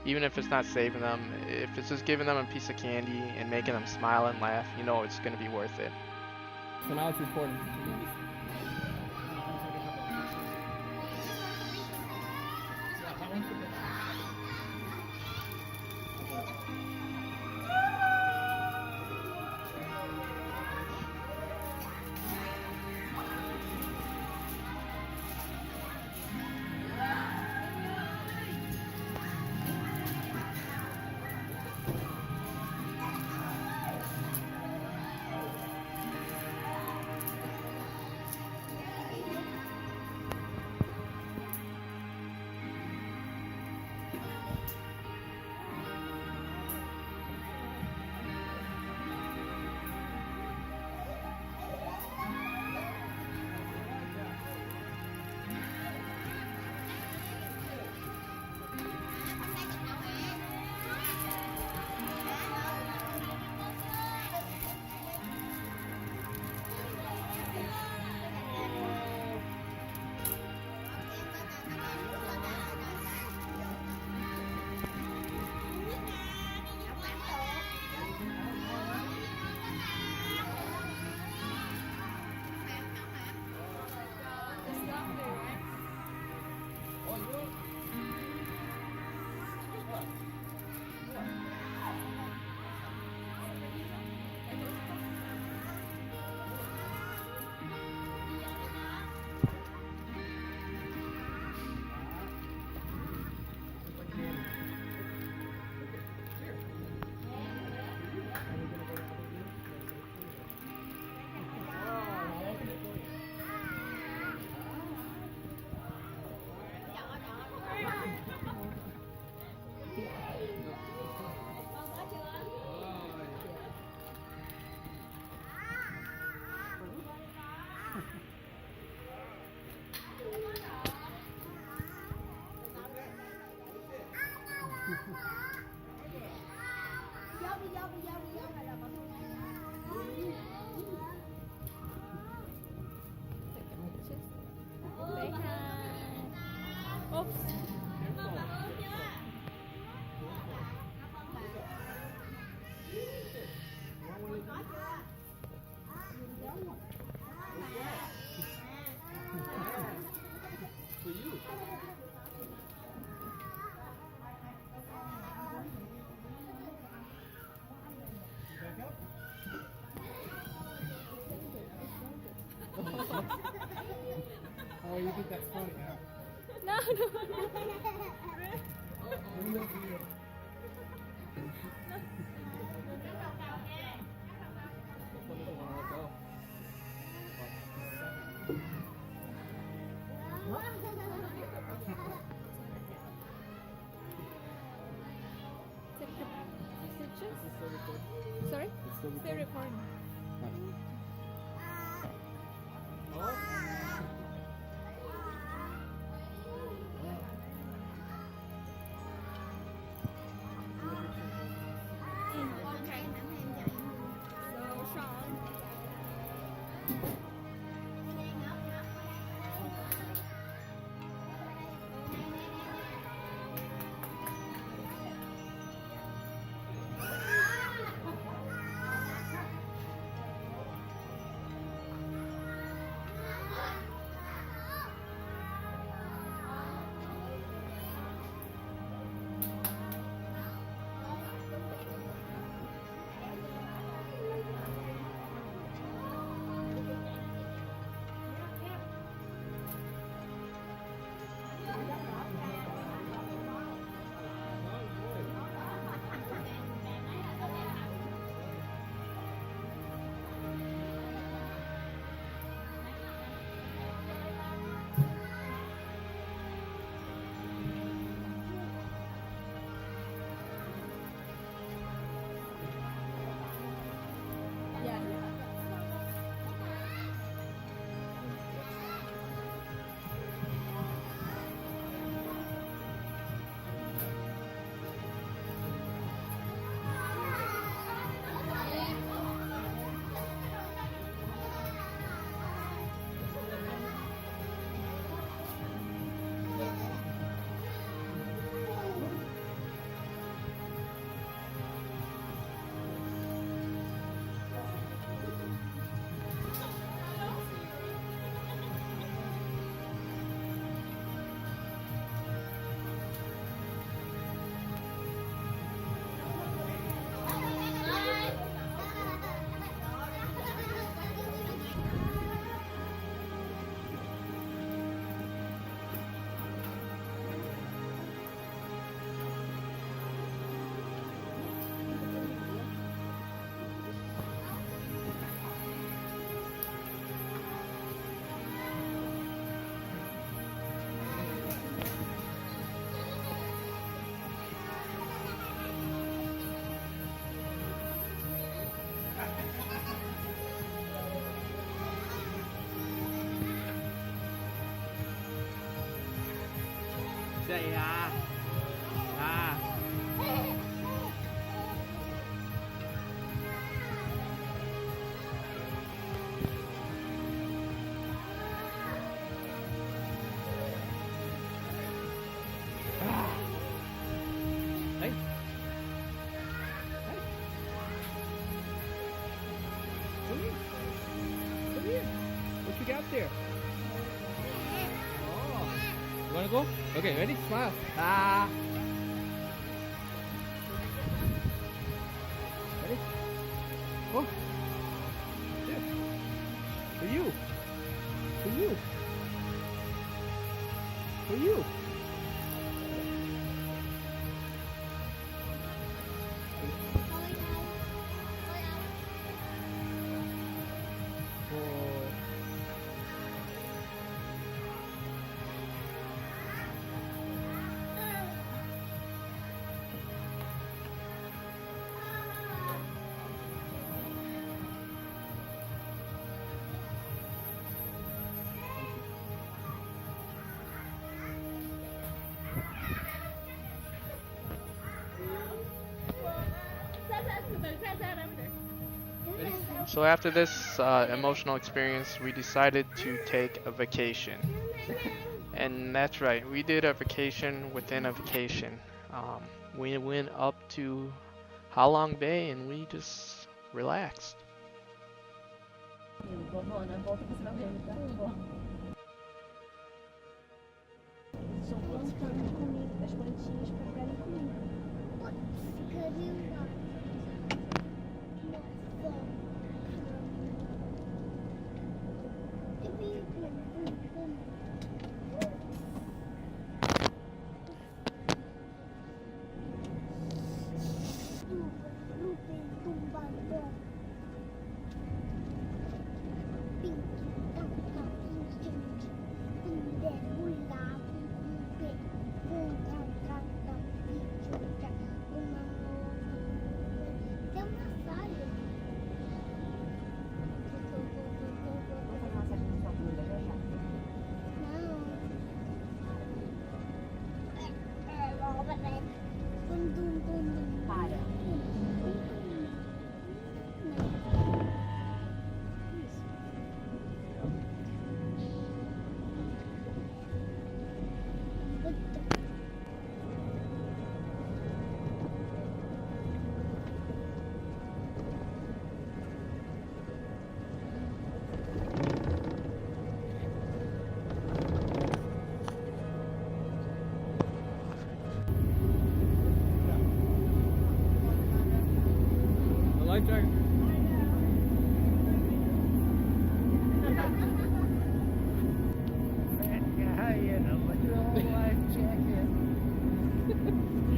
even if it's not saving them, if it's just giving them a piece of candy and making them smile and laugh, you know it's going to be worth it. So now it's recording. Oh, you think that's funny, huh? No. Sorry? Still recording. ya. Ah. Hey. Hey. Come here. Come here. What you got there? Oh. You wanna go? Okay, ready? Smile. Ah. Ready? Go. Yeah. For you. For you. For you. Oh. So after this emotional experience, we decided to take a vacation. And that's right, we did a vacation within a vacation. We went up to Halong Bay and we just relaxed. The life jacket.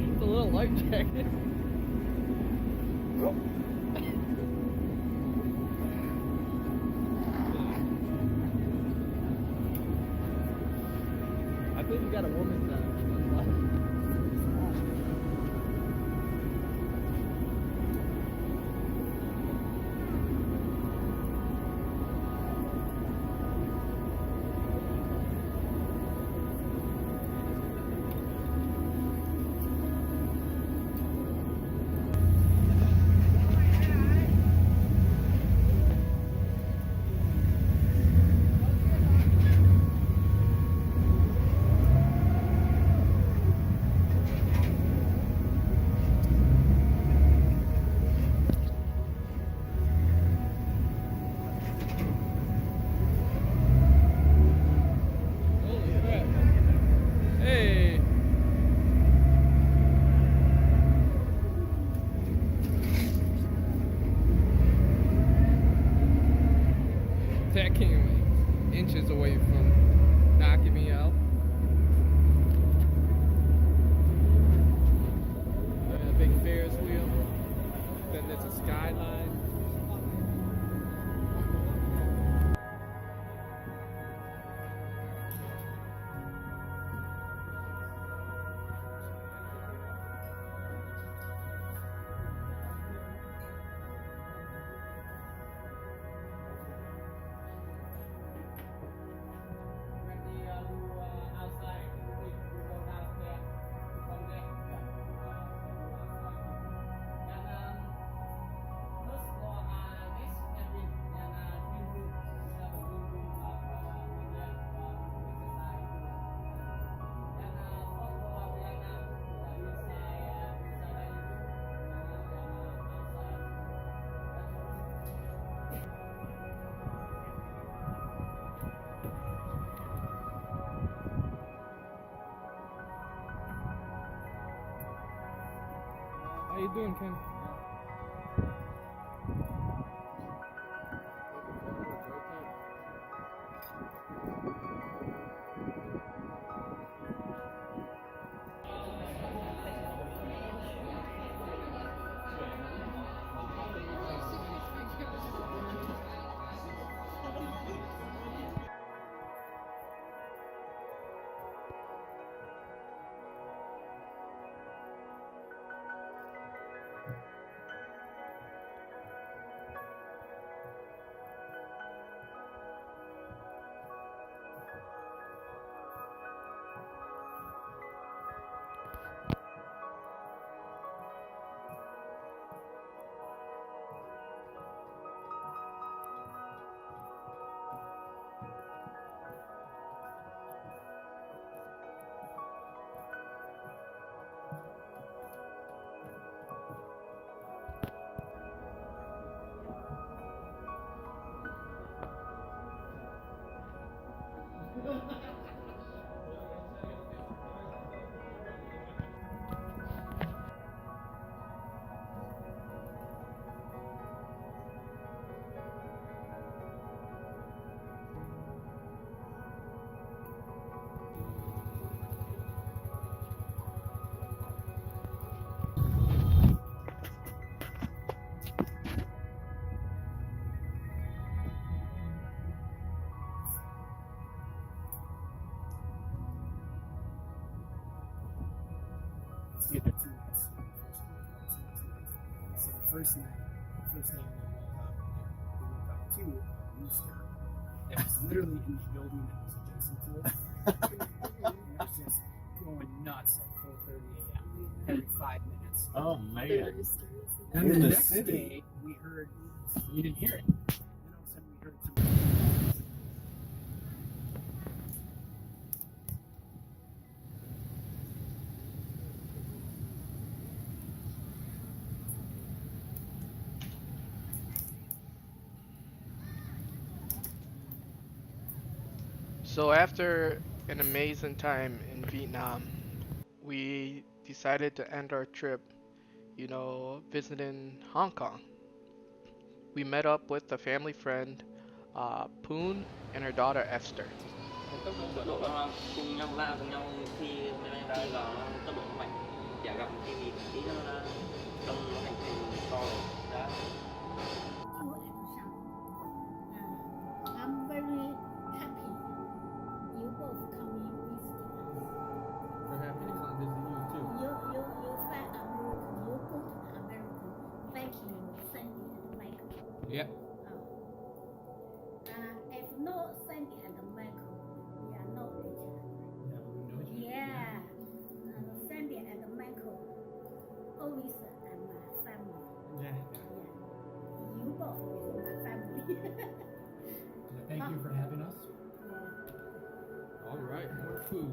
It's a little life jacket. I think you got a woman's Hey! That came inches away from knocking me out. A big Ferris wheel. Then there's a skyline. you doing, Ken? The other 2 nights. So the first night we woke up to a rooster that was literally in the building that was adjacent to it. It was just going nuts at 4:30 a.m. every 5 minutes. Oh man. And In the the next city. day we didn't hear it. Then all of a sudden we heard some. So after an amazing time in Vietnam, we decided to end our trip, visiting Hong Kong. We met up with a family friend, Poon, and her daughter Esther. Tốc độ nó cùng nhau ra cùng nhau khi đây là tốc độ mạnh, chả gặp cái gì tí nó đông nó thành to rồi đó. I'm very happy you both come in visiting us. We're happy to come visit you too. You find American, you go to the American. Thank you, Sandy and Michael. Yep. If no Sandy and Michael, we are not together. Yeah. Sandy and Michael always are my family. Yeah. You both is my family. Thank you for having us. All right, more food.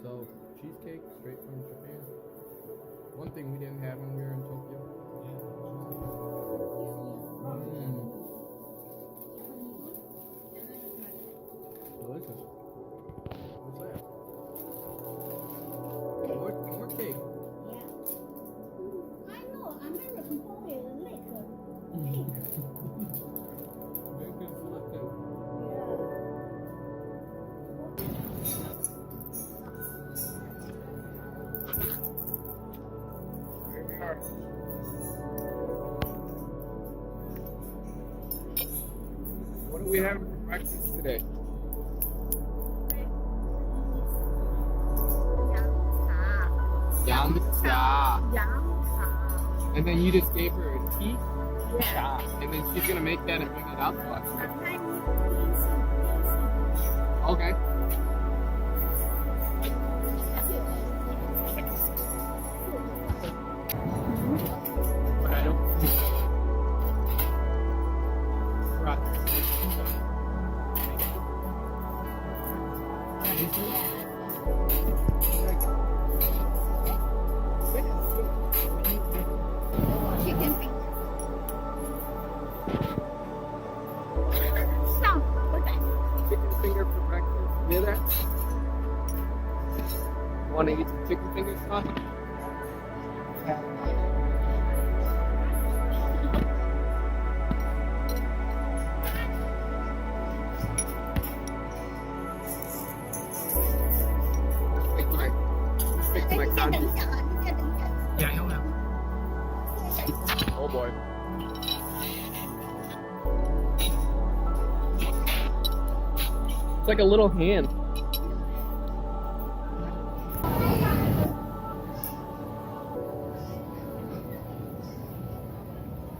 So, cheesecake straight from Japan. One thing we didn't have when we were in Tokyo. Delicious. What's that? More cake. Yeah. I know American boy like cake. Very good selected. Here we are. What do we have for breakfast today? Yang cha. And then you just gave her a tea cha. And then she's gonna make that and bring it out to us. Okay. But I don't. Right. Chicken finger. Chicken finger for breakfast. Hear that? Want to eat some chicken fingers, huh? Speak to my conscience. Yeah, he'll know. Oh boy. It's like a little hand.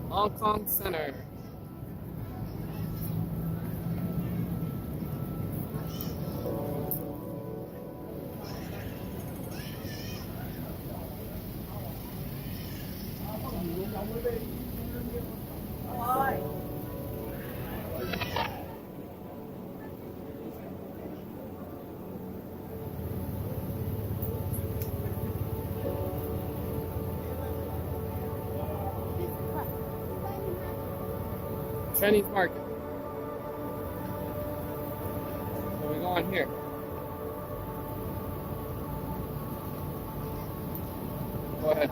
Hong Kong Center. Chinese market. So we go on here. Go ahead.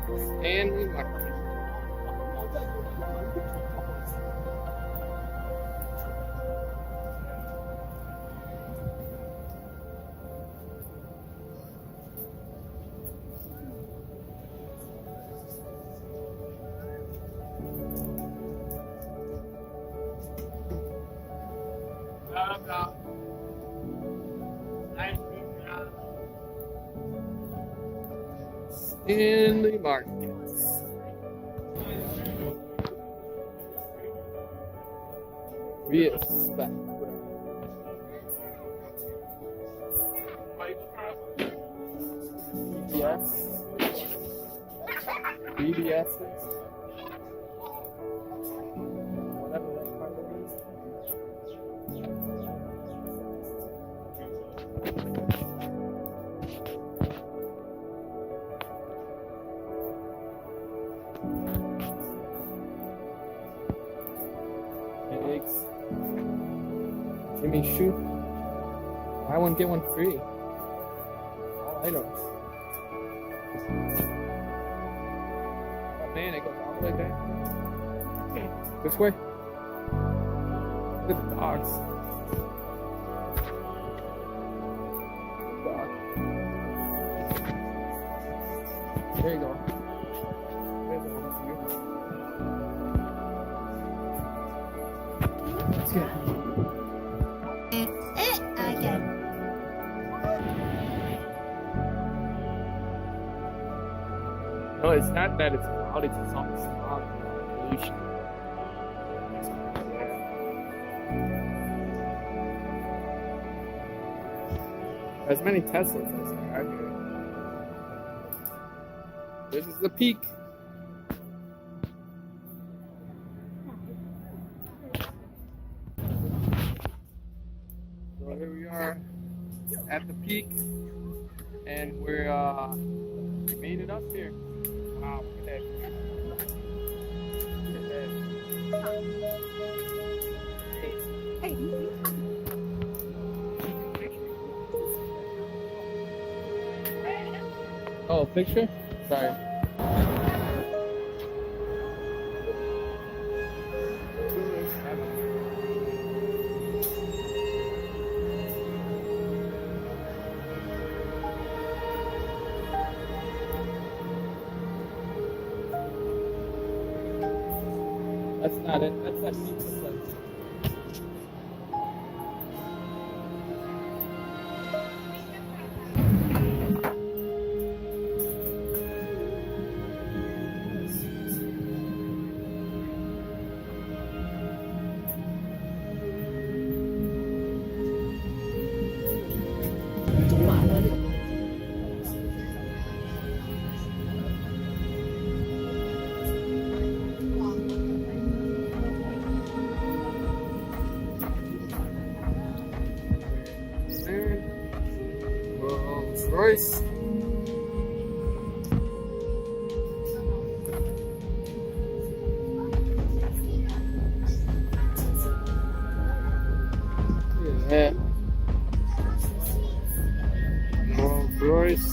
Stanley Market. Stanley Markets. Respect. BBS. BBS. Whatever that part is. Eggs. Jimmy Choo. Buy one, get one free. All items. Oh man, it goes all the way back. This way. Look at the dogs. Dog. There you go. There's the one for you. Let's get it. No, it's not that it's loud, it's just all the smog and pollution. As many Teslas as there are here. This is the peak. So here we are at the peak, and we made it up here. Wow, look at that. Look at that. Oh, a picture? Sorry. That's not it. That's that pizza place. Rolls Royce. Yeah. Rolls Royce.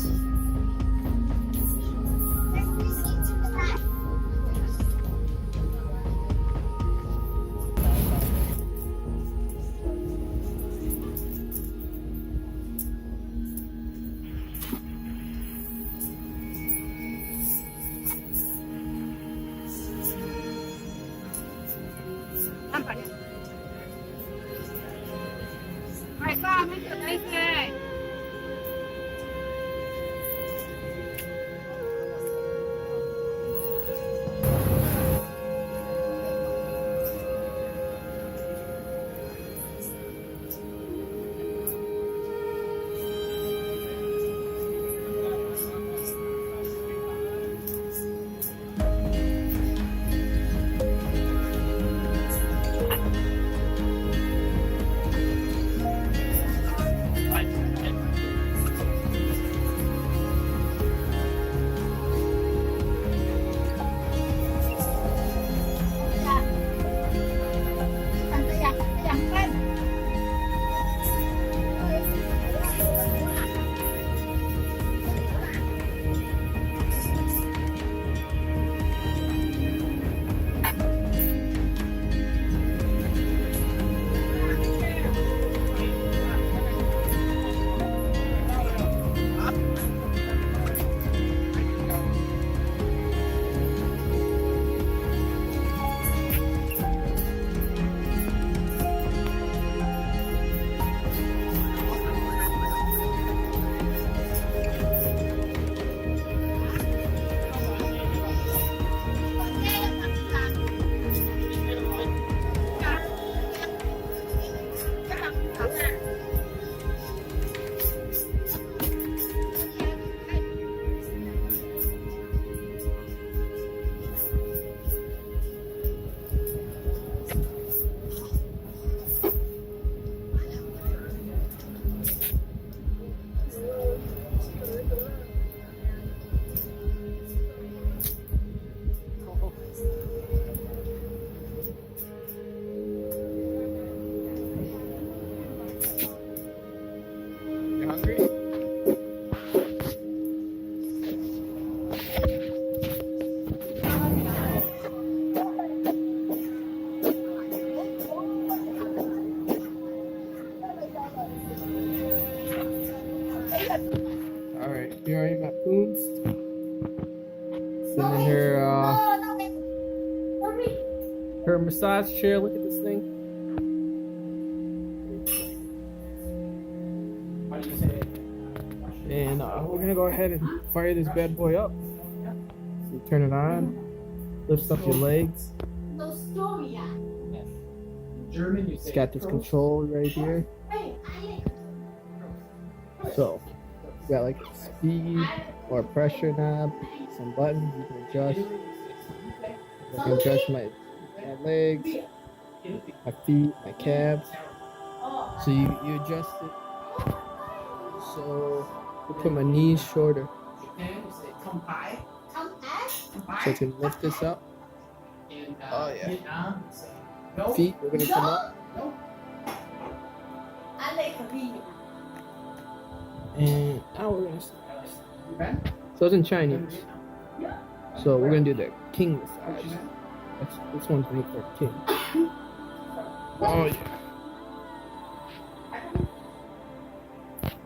Alright, you already got Poons. Sitting in her massage chair. Look at this thing. And we're gonna go ahead and fire this bad boy up. So you turn it on, lifts up your legs. It's got this control right here. So, you got like a speed or pressure knob, some buttons you can adjust. I can adjust my legs, my feet, my calves. So you adjust it. So you put my knees shorter. So I can lift this up. Oh yeah. Feet, we're gonna come up. And now we're gonna start. So it's in Chinese. So we're gonna do the king massage. This one's made for a king. Oh yeah.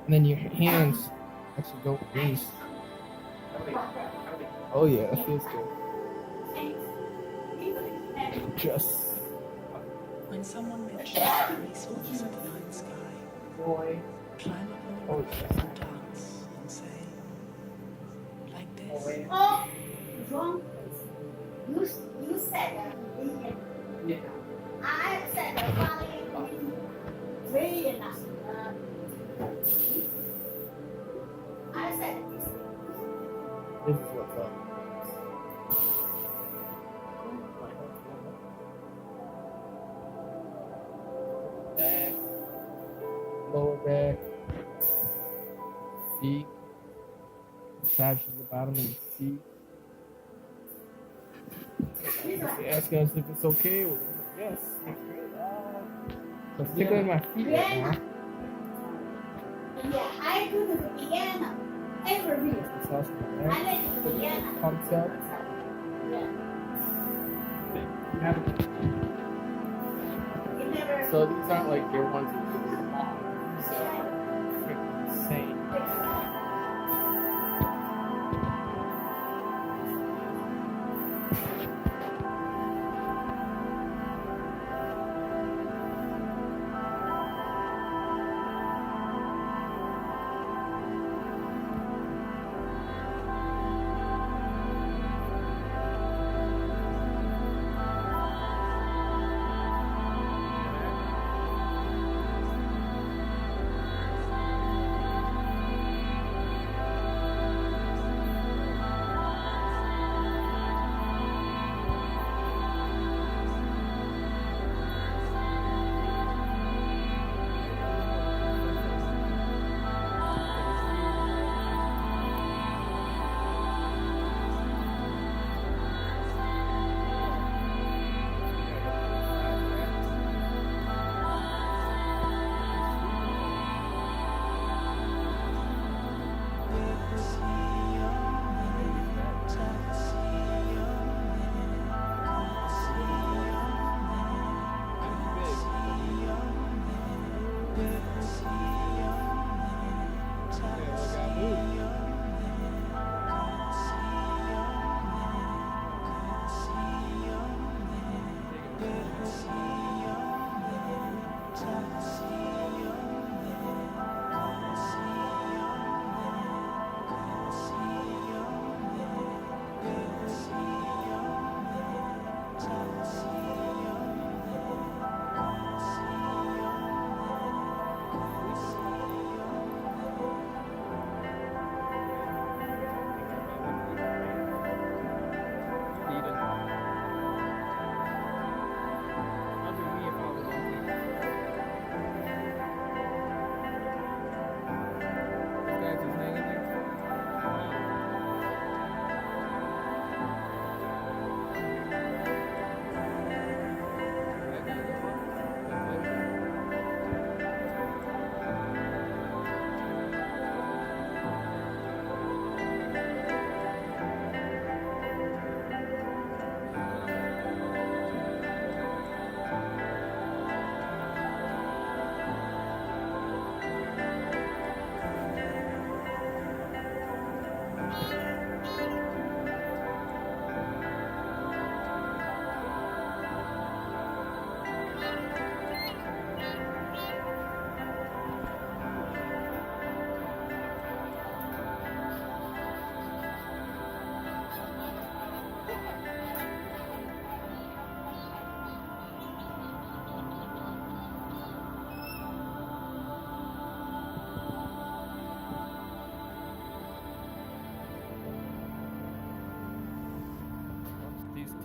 And then your hands actually go raise. Oh yeah, that feels good. Just. When someone mentions the resources of the night sky, climb up on the roof and dance and say, like this. Oh, wrong. You said that. I said that. I said this. This is what's up. Back, lower back, feet, massage the bottom of the feet. They ask us if it's okay. We're like, yes. So it's tickling my feet right now. Yeah, I do the piano every week. Massage my I back. like the piano. Pumps up. Yeah. You never. So these aren't like your ones that you do long. So they're insane.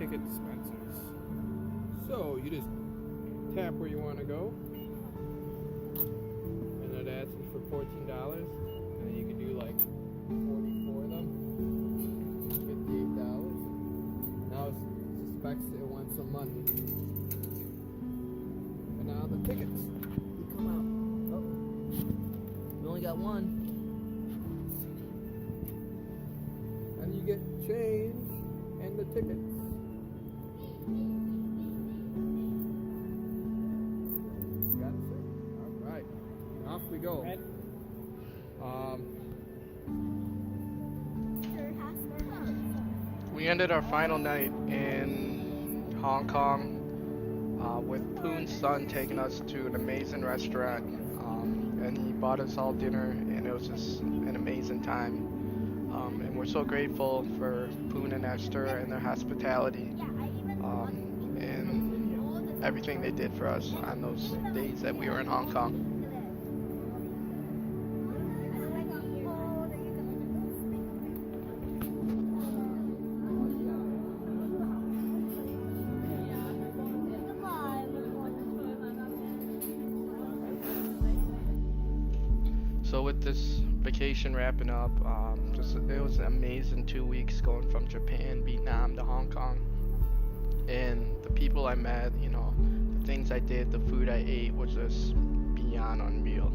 ticket dispensers. So you just tap where you want to go, and it asks you for $14, and then you can do like 44 of them, $58. Now it suspects it wants some money, and now the tickets come out. Oh, we only got one. And you get change and the tickets. Got it? Alright. Off we go. We ended our final night in Hong Kong with Poon's son taking us to an amazing restaurant, and he bought us all dinner, and it was just an amazing time. And we're so grateful for Poon and Esther and their hospitality, and everything they did for us on those days that we were in Hong Kong. So with this vacation wrapping up, it was an amazing 2 weeks going from Japan, Vietnam to Hong Kong. And the people I met, you know, the things I did, the food I ate was just beyond unreal.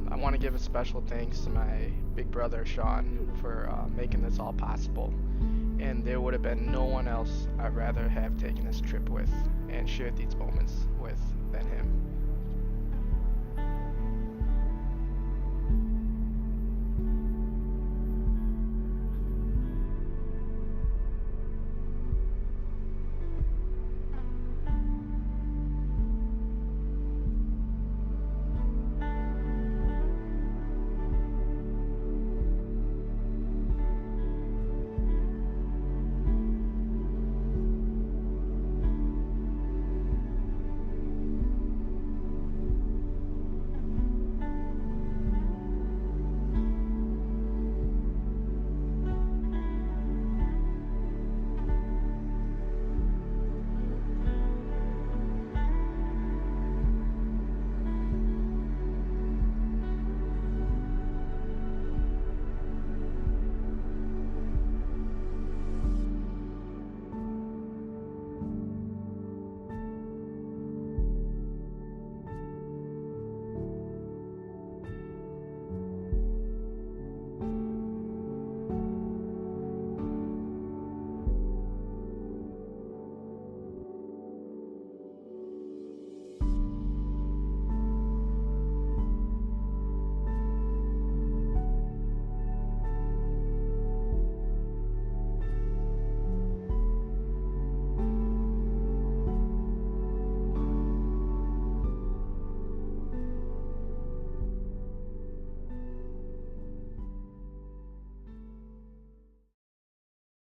I want to give a special thanks to my big brother Sean for making this all possible. And there would have been no one else I'd rather have taken this trip with and shared these moments with than him.